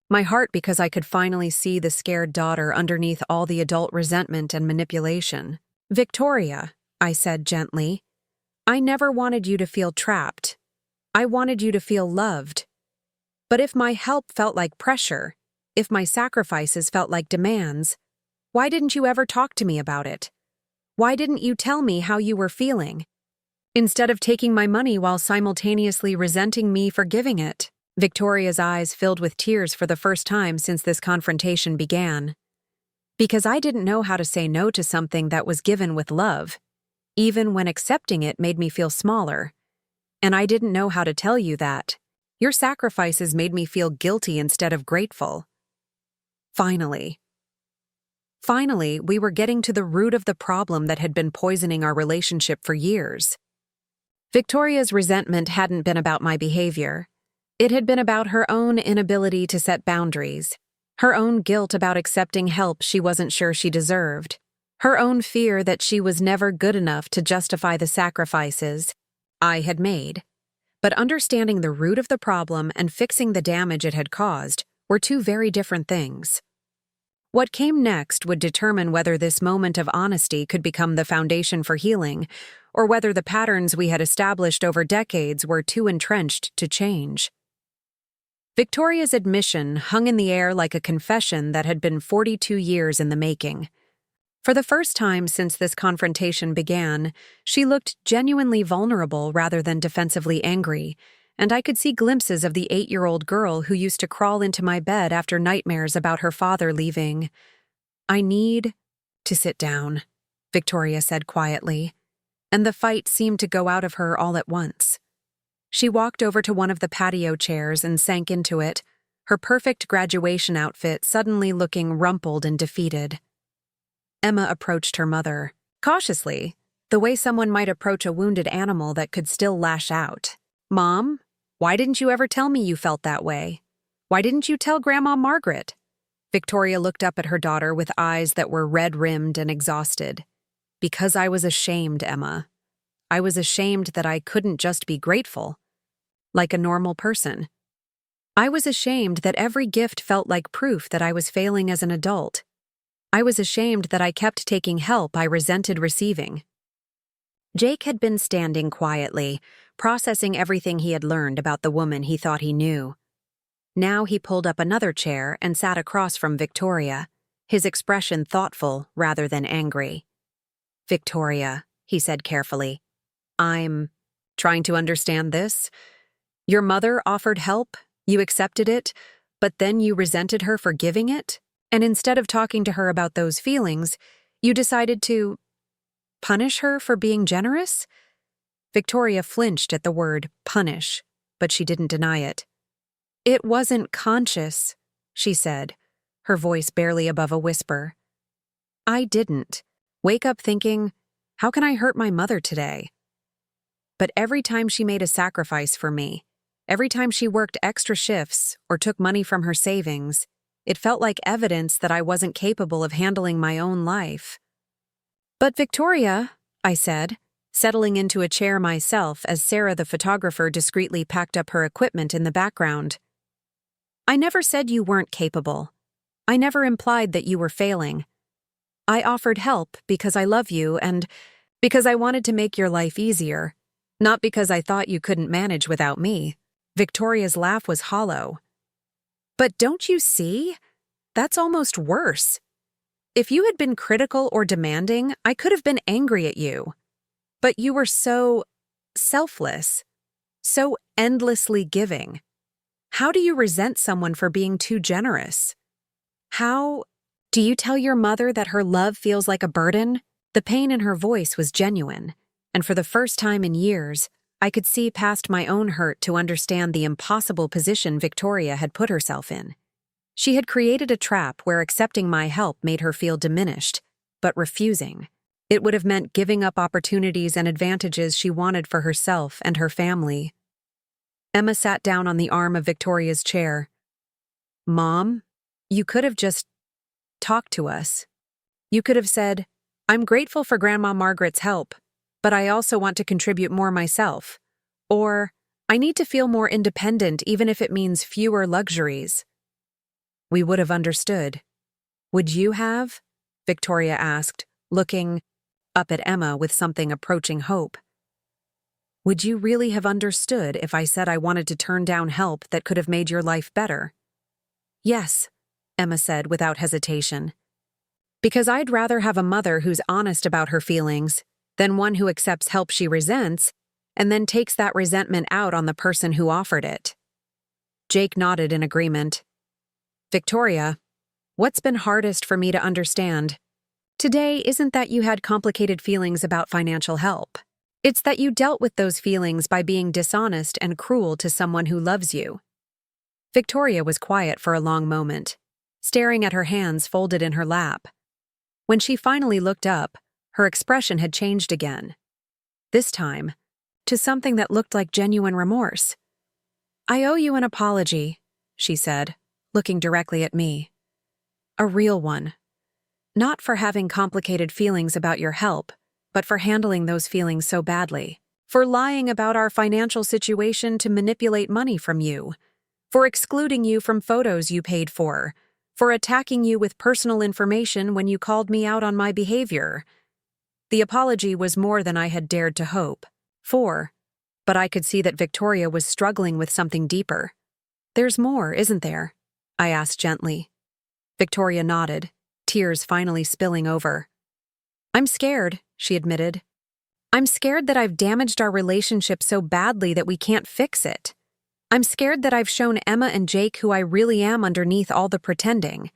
My heart because I could finally see the scared daughter underneath all the adult resentment and manipulation. "Victoria," I said gently, "I never wanted you to feel trapped. I wanted you to feel loved. But if my help felt like pressure, if my sacrifices felt like demands, why didn't you ever talk to me about it? Why didn't you tell me how you were feeling? Instead of taking my money while simultaneously resenting me for giving it." Victoria's eyes filled with tears for the first time since this confrontation began. "Because I didn't know how to say no to something that was given with love, even when accepting it made me feel smaller. And I didn't know how to tell you that. Your sacrifices made me feel guilty instead of grateful." Finally, we were getting to the root of the problem that had been poisoning our relationship for years. Victoria's resentment hadn't been about my behavior. It had been about her own inability to set boundaries, her own guilt about accepting help she wasn't sure she deserved, her own fear that she was never good enough to justify the sacrifices I had made. But understanding the root of the problem and fixing the damage it had caused were two very different things. What came next would determine whether this moment of honesty could become the foundation for healing, or whether the patterns we had established over decades were too entrenched to change. Victoria's admission hung in the air like a confession that had been 42 years in the making. For the first time since this confrontation began, she looked genuinely vulnerable rather than defensively angry, and I could see glimpses of the 8-year-old girl who used to crawl into my bed after nightmares about her father leaving. "I need to sit down," Victoria said quietly, and the fight seemed to go out of her all at once. She walked over to one of the patio chairs and sank into it, her perfect graduation outfit suddenly looking rumpled and defeated. Emma approached her mother, cautiously, the way someone might approach a wounded animal that could still lash out. "Mom, why didn't you ever tell me you felt that way? Why didn't you tell Grandma Margaret?" Victoria looked up at her daughter with eyes that were red-rimmed and exhausted. "Because I was ashamed, Emma. I was ashamed that I couldn't just be grateful, like a normal person. I was ashamed that every gift felt like proof that I was failing as an adult. I was ashamed that I kept taking help I resented receiving." Jake had been standing quietly, processing everything he had learned about the woman he thought he knew. Now he pulled up another chair and sat across from Victoria, his expression thoughtful rather than angry. "Victoria," he said carefully, "I'm trying to understand this. Your mother offered help, you accepted it, but then you resented her for giving it, and instead of talking to her about those feelings, you decided to punish her for being generous?" Victoria flinched at the word punish, but she didn't deny it. "It wasn't conscious," she said, her voice barely above a whisper. "I didn't wake up thinking, how can I hurt my mother today? But every time she made a sacrifice for me, every time she worked extra shifts or took money from her savings, it felt like evidence that I wasn't capable of handling my own life." "But Victoria," I said, settling into a chair myself as Sarah the photographer discreetly packed up her equipment in the background, "I never said you weren't capable. I never implied that you were failing. I offered help because I love you and because I wanted to make your life easier, not because I thought you couldn't manage without me." Victoria's laugh was hollow. "But don't you see? That's almost worse. If you had been critical or demanding, I could have been angry at you. But you were so selfless, so endlessly giving. How do you resent someone for being too generous? How do you tell your mother that her love feels like a burden?" The pain in her voice was genuine, and for the first time in years, I could see past my own hurt to understand the impossible position Victoria had put herself in. She had created a trap where accepting my help made her feel diminished, but refusing. It would have meant giving up opportunities and advantages she wanted for herself and her family. Emma sat down on the arm of Victoria's chair. "Mom, you could have just talked to us. You could have said, 'I'm grateful for Grandma Margaret's help, but I also want to contribute more myself.' Or, 'I need to feel more independent even if it means fewer luxuries.' We would have understood. Would you have? Victoria asked, looking up at Emma with something approaching hope. Would you really have understood if I said I wanted to turn down help that could have made your life better? Yes, Emma said without hesitation. Because I'd rather have a mother who's honest about her feelings than one who accepts help she resents and then takes that resentment out on the person who offered it. Jake nodded in agreement. Victoria, what's been hardest for me to understand today isn't that you had complicated feelings about financial help. It's that you dealt with those feelings by being dishonest and cruel to someone who loves you. Victoria was quiet for a long moment, staring at her hands folded in her lap. When she finally looked up, her expression had changed again. This time, to something that looked like genuine remorse. I owe you an apology, she said, looking directly at me. A real one. Not for having complicated feelings about your help, but for handling those feelings so badly. For lying about our financial situation to manipulate money from you. For excluding you from photos you paid for. For attacking you with personal information when you called me out on my behavior. The apology was more than I had dared to hope for, but I could see that Victoria was struggling with something deeper. There's more, isn't there? I asked gently. Victoria nodded, tears finally spilling over. I'm scared, she admitted. I'm scared that I've damaged our relationship so badly that we can't fix it. I'm scared that I've shown Emma and Jake who I really am underneath all the pretending.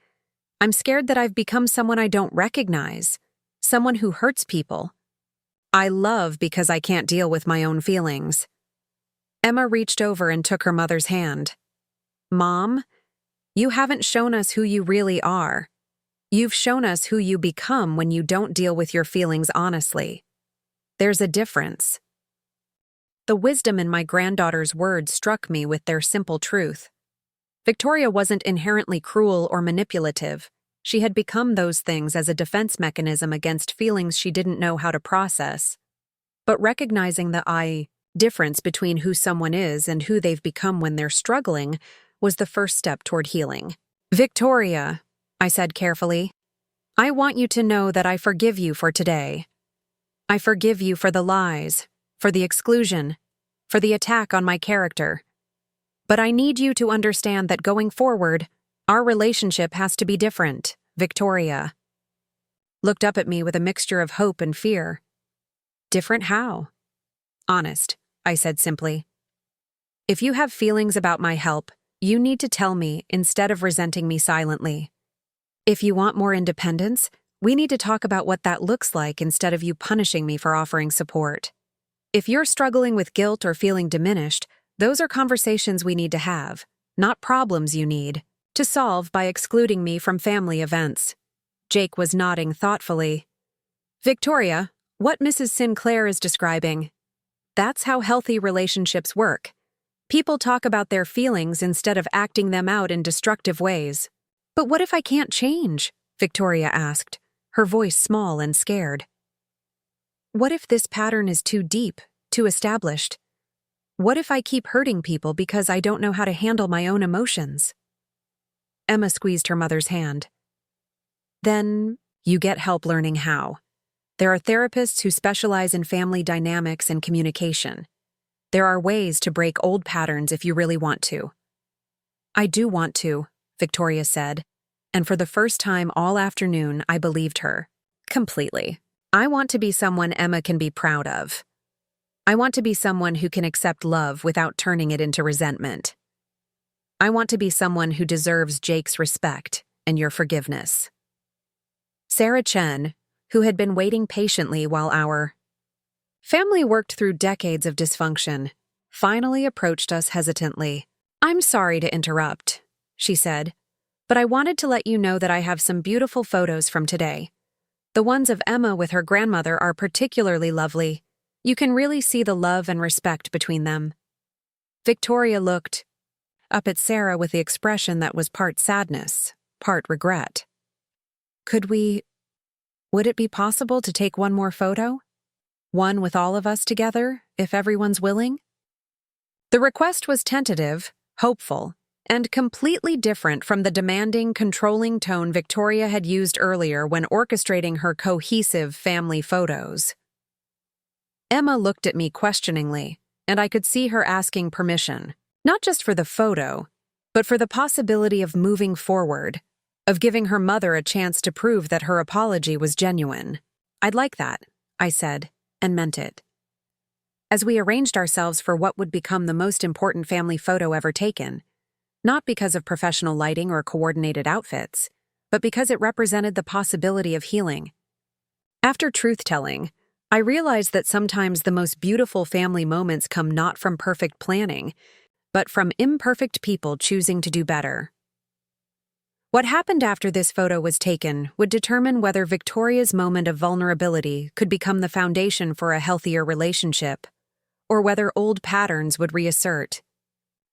I'm scared that I've become someone I don't recognize, someone who hurts people. I love because I can't deal with my own feelings. Emma reached over and took her mother's hand. Mom, you haven't shown us who you really are. You've shown us who you become when you don't deal with your feelings honestly. There's a difference. The wisdom in my granddaughter's words struck me with their simple truth. Victoria wasn't inherently cruel or manipulative. She had become those things as a defense mechanism against feelings she didn't know how to process. But recognizing the difference between who someone is and who they've become when they're struggling was the first step toward healing. Victoria, I said carefully, I want you to know that I forgive you for today. I forgive you for the lies, for the exclusion, for the attack on my character. But I need you to understand that going forward, our relationship has to be different, Victoria. Looked up at me with a mixture of hope and fear. Different how? Honest, I said simply. If you have feelings about my help, you need to tell me instead of resenting me silently. If you want more independence, we need to talk about what that looks like instead of you punishing me for offering support. If you're struggling with guilt or feeling diminished, those are conversations we need to have, not problems you need to solve by excluding me from family events. Jake was nodding thoughtfully. Victoria, what Mrs. Sinclair is describing. That's how healthy relationships work. People talk about their feelings instead of acting them out in destructive ways. But what if I can't change? Victoria asked, her voice small and scared. What if this pattern is too deep, too established? What if I keep hurting people because I don't know how to handle my own emotions? Emma squeezed her mother's hand. Then you get help learning how. There are therapists who specialize in family dynamics and communication. There are ways to break old patterns if you really want to. I do want to, Victoria said, and for the first time all afternoon I believed her. Completely. I want to be someone Emma can be proud of. I want to be someone who can accept love without turning it into resentment. I want to be someone who deserves Jake's respect and your forgiveness. Sarah Chen, who had been waiting patiently while our family worked through decades of dysfunction, finally approached us hesitantly. I'm sorry to interrupt, she said, but I wanted to let you know that I have some beautiful photos from today. The ones of Emma with her grandmother are particularly lovely. You can really see the love and respect between them. Victoria looked up at Sarah with the expression that was part sadness, part regret. Would it be possible to take one more photo? One with all of us together, if everyone's willing? The request was tentative, hopeful, and completely different from the demanding, controlling tone Victoria had used earlier when orchestrating her cohesive family photos. Emma looked at me questioningly, and I could see her asking permission, not just for the photo, but for the possibility of moving forward, of giving her mother a chance to prove that her apology was genuine. "I'd like that," I said, and meant it. As we arranged ourselves for what would become the most important family photo ever taken, not because of professional lighting or coordinated outfits, but because it represented the possibility of healing. After truth-telling, I realized that sometimes the most beautiful family moments come not from perfect planning, but from imperfect people choosing to do better. What happened after this photo was taken would determine whether Victoria's moment of vulnerability could become the foundation for a healthier relationship, or whether old patterns would reassert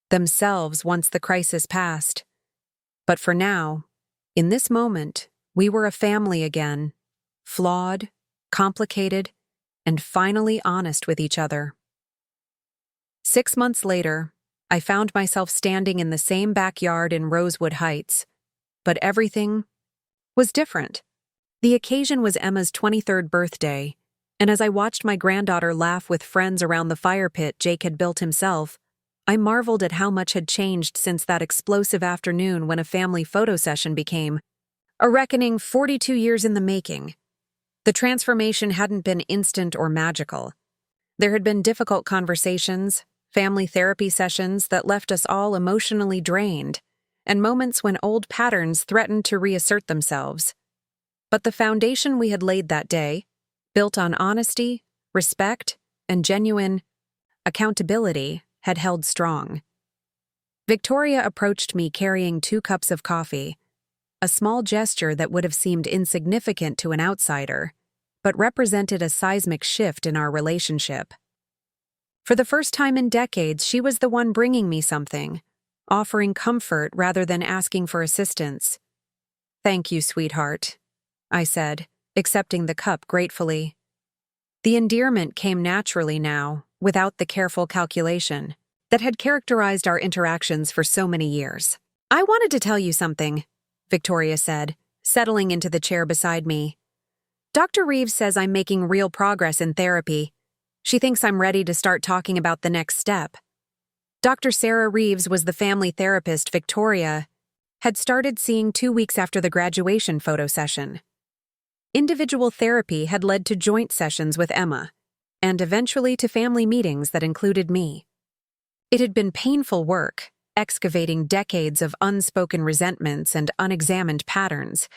themselves once the crisis passed. But for now, in this moment, we were a family again, flawed, complicated, and finally honest with each other. 6 months later, I found myself standing in the same backyard in Rosewood Heights, but everything was different. The occasion was Emma's 23rd birthday, and as I watched my granddaughter laugh with friends around the fire pit Jake had built himself, I marveled at how much had changed since that explosive afternoon when a family photo session became a reckoning 42 years in the making. The transformation hadn't been instant or magical. There had been difficult conversations, family therapy sessions that left us all emotionally drained, and moments when old patterns threatened to reassert themselves. But the foundation we had laid that day, built on honesty, respect, and genuine accountability, had held strong. Victoria approached me carrying 2 cups of coffee, a small gesture that would have seemed insignificant to an outsider, but represented a seismic shift in our relationship. For the first time in decades, she was the one bringing me something, offering comfort rather than asking for assistance. "Thank you, sweetheart," I said, accepting the cup gratefully. The endearment came naturally now, without the careful calculation that had characterized our interactions for so many years. "I wanted to tell you something," Victoria said, settling into the chair beside me. "Dr. Reeves says I'm making real progress in therapy. She thinks I'm ready to start talking about the next step." Dr. Sarah Reeves was the family therapist Victoria had started seeing 2 weeks after the graduation photo session. Individual therapy had led to joint sessions with Emma, and eventually to family meetings that included me. It had been painful work, excavating decades of unspoken resentments and unexamined patterns,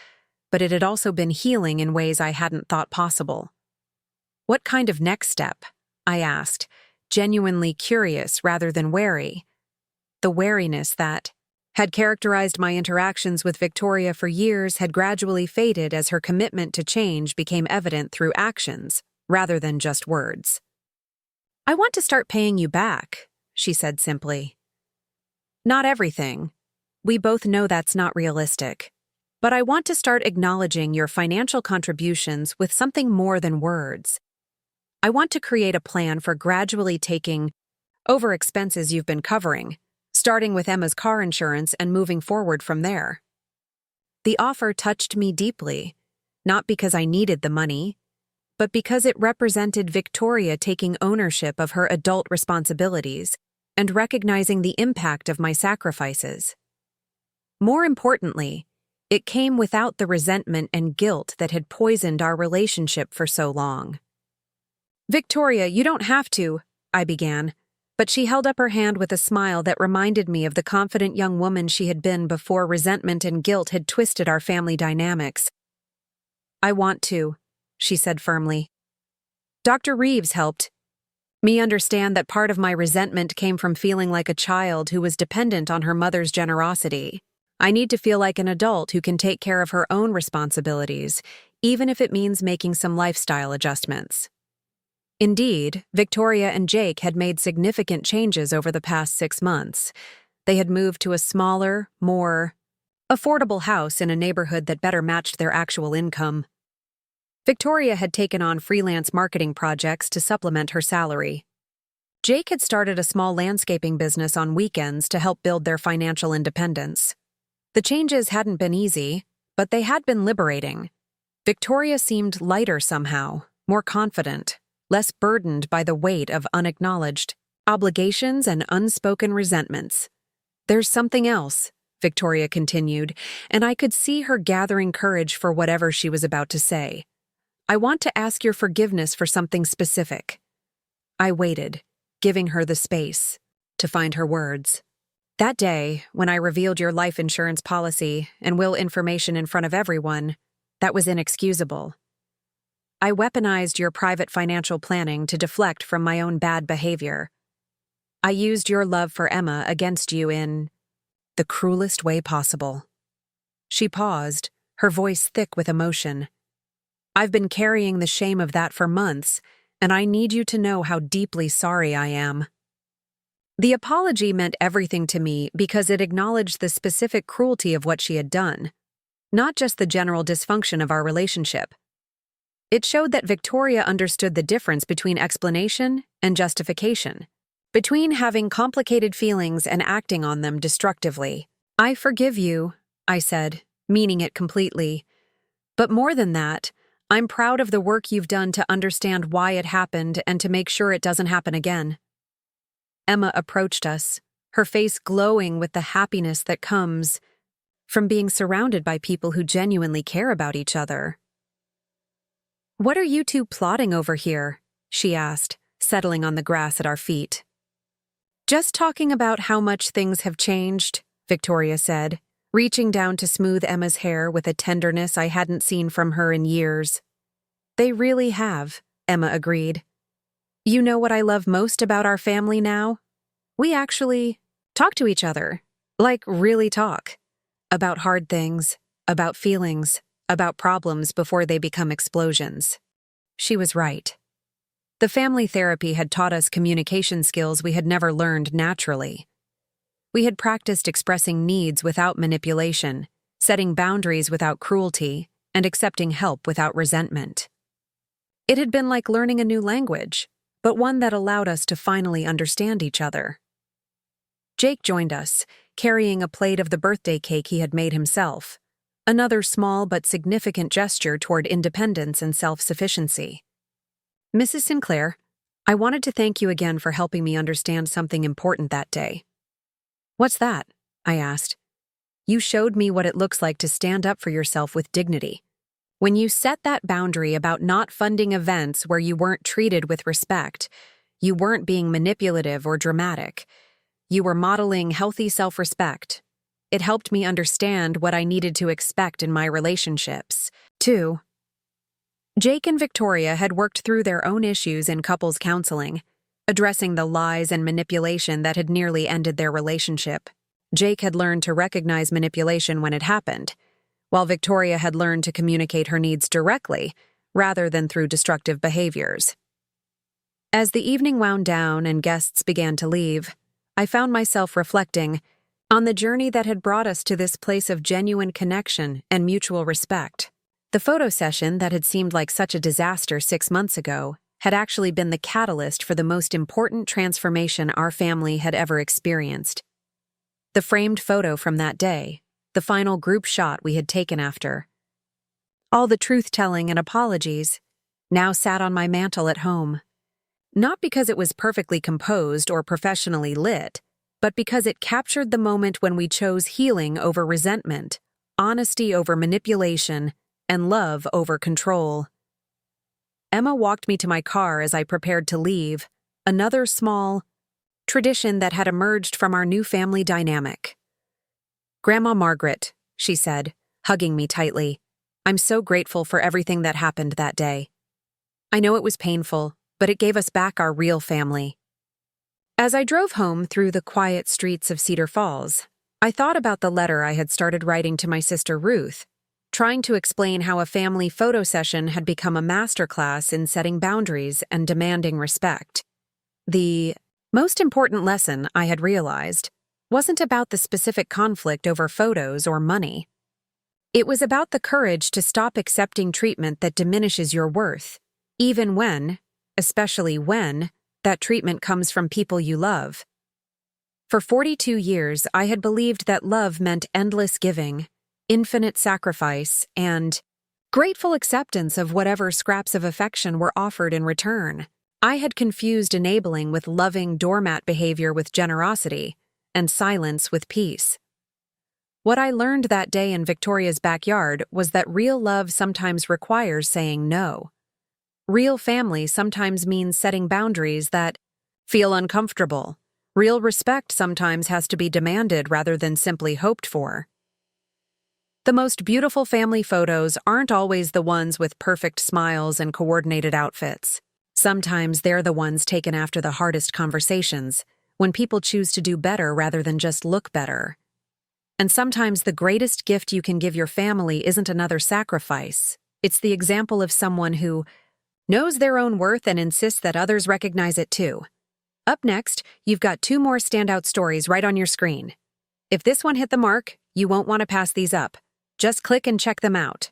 but it had also been healing in ways I hadn't thought possible. "What kind of next step?" I asked, genuinely curious rather than wary. The wariness that had characterized my interactions with Victoria for years had gradually faded as her commitment to change became evident through actions, rather than just words. "I want to start paying you back," she said simply. "Not everything. We both know that's not realistic. But I want to start acknowledging your financial contributions with something more than words. I want to create a plan for gradually taking over expenses you've been covering, starting with Emma's car insurance and moving forward from there." The offer touched me deeply, not because I needed the money, but because it represented Victoria taking ownership of her adult responsibilities and recognizing the impact of my sacrifices. More importantly, it came without the resentment and guilt that had poisoned our relationship for so long. "Victoria, you don't have to," I began, but she held up her hand with a smile that reminded me of the confident young woman she had been before resentment and guilt had twisted our family dynamics. "I want to," she said firmly. "Dr. Reeves helped me understand that part of my resentment came from feeling like a child who was dependent on her mother's generosity. I need to feel like an adult who can take care of her own responsibilities, even if it means making some lifestyle adjustments." Indeed, Victoria and Jake had made significant changes over the past 6 months. They had moved to a smaller, more affordable house in a neighborhood that better matched their actual income. Victoria had taken on freelance marketing projects to supplement her salary. Jake had started a small landscaping business on weekends to help build their financial independence. The changes hadn't been easy, but they had been liberating. Victoria seemed lighter somehow, more confident, less burdened by the weight of unacknowledged obligations and unspoken resentments. "There's something else," Victoria continued, and I could see her gathering courage for whatever she was about to say. "I want to ask your forgiveness for something specific." I waited, giving her the space to find her words. "That day, when I revealed your life insurance policy and will information in front of everyone, that was inexcusable. I weaponized your private financial planning to deflect from my own bad behavior. I used your love for Emma against you in the cruelest way possible." She paused, her voice thick with emotion. "I've been carrying the shame of that for months, and I need you to know how deeply sorry I am." The apology meant everything to me because it acknowledged the specific cruelty of what she had done, not just the general dysfunction of our relationship. It showed that Victoria understood the difference between explanation and justification, between having complicated feelings and acting on them destructively. "I forgive you," I said, meaning it completely. "But more than that, I'm proud of the work you've done to understand why it happened and to make sure it doesn't happen again." Emma approached us, her face glowing with the happiness that comes from being surrounded by people who genuinely care about each other. "What are you two plotting over here?" she asked, settling on the grass at our feet. "Just talking about how much things have changed," Victoria said, reaching down to smooth Emma's hair with a tenderness I hadn't seen from her in years. "They really have," Emma agreed. "You know what I love most about our family now? We actually talk to each other. Like, really talk. About hard things, about feelings, about problems before they become explosions." She was right. The family therapy had taught us communication skills we had never learned naturally. We had practiced expressing needs without manipulation, setting boundaries without cruelty, and accepting help without resentment. It had been like learning a new language, but one that allowed us to finally understand each other. Jake joined us, carrying a plate of the birthday cake he had made himself, another small but significant gesture toward independence and self-sufficiency. "Mrs. Sinclair, I wanted to thank you again for helping me understand something important that day." "What's that?" I asked. "You showed me what it looks like to stand up for yourself with dignity. When you set that boundary about not funding events where you weren't treated with respect, you weren't being manipulative or dramatic. You were modeling healthy self-respect. It helped me understand what I needed to expect in my relationships, too." Jake and Victoria had worked through their own issues in couples counseling, addressing the lies and manipulation that had nearly ended their relationship. Jake had learned to recognize manipulation when it happened, while Victoria had learned to communicate her needs directly, rather than through destructive behaviors. As the evening wound down and guests began to leave, I found myself reflecting on the journey that had brought us to this place of genuine connection and mutual respect. The photo session that had seemed like such a disaster 6 months ago had actually been the catalyst for the most important transformation our family had ever experienced. The framed photo from that day, the final group shot we had taken after, all the truth-telling and apologies, now sat on my mantel at home. Not because it was perfectly composed or professionally lit, but because it captured the moment when we chose healing over resentment, honesty over manipulation, and love over control. Emma walked me to my car as I prepared to leave, another small tradition that had emerged from our new family dynamic. "Grandma Margaret," she said, hugging me tightly, "I'm so grateful for everything that happened that day. I know it was painful, but it gave us back our real family." As I drove home through the quiet streets of Cedar Falls, I thought about the letter I had started writing to my sister Ruth, trying to explain how a family photo session had become a masterclass in setting boundaries and demanding respect. The most important lesson, I had realized, wasn't about the specific conflict over photos or money. It was about the courage to stop accepting treatment that diminishes your worth, even when, especially when, That treatment comes from people you love. For 42 years, I had believed that love meant endless giving, infinite sacrifice, and grateful acceptance of whatever scraps of affection were offered in return. I had confused enabling with loving doormat behavior with generosity, and silence with peace. What I learned that day in Victoria's backyard was that real love sometimes requires saying no. Real family sometimes means setting boundaries that feel uncomfortable. Real respect sometimes has to be demanded rather than simply hoped for. The most beautiful family photos aren't always the ones with perfect smiles and coordinated outfits. Sometimes they're the ones taken after the hardest conversations, when people choose to do better rather than just look better. And sometimes the greatest gift you can give your family isn't another sacrifice. It's the example of someone who knows their own worth and insists that others recognize it too. Up next, you've got 2 more standout stories right on your screen. If this one hit the mark, you won't want to pass these up. Just click and check them out.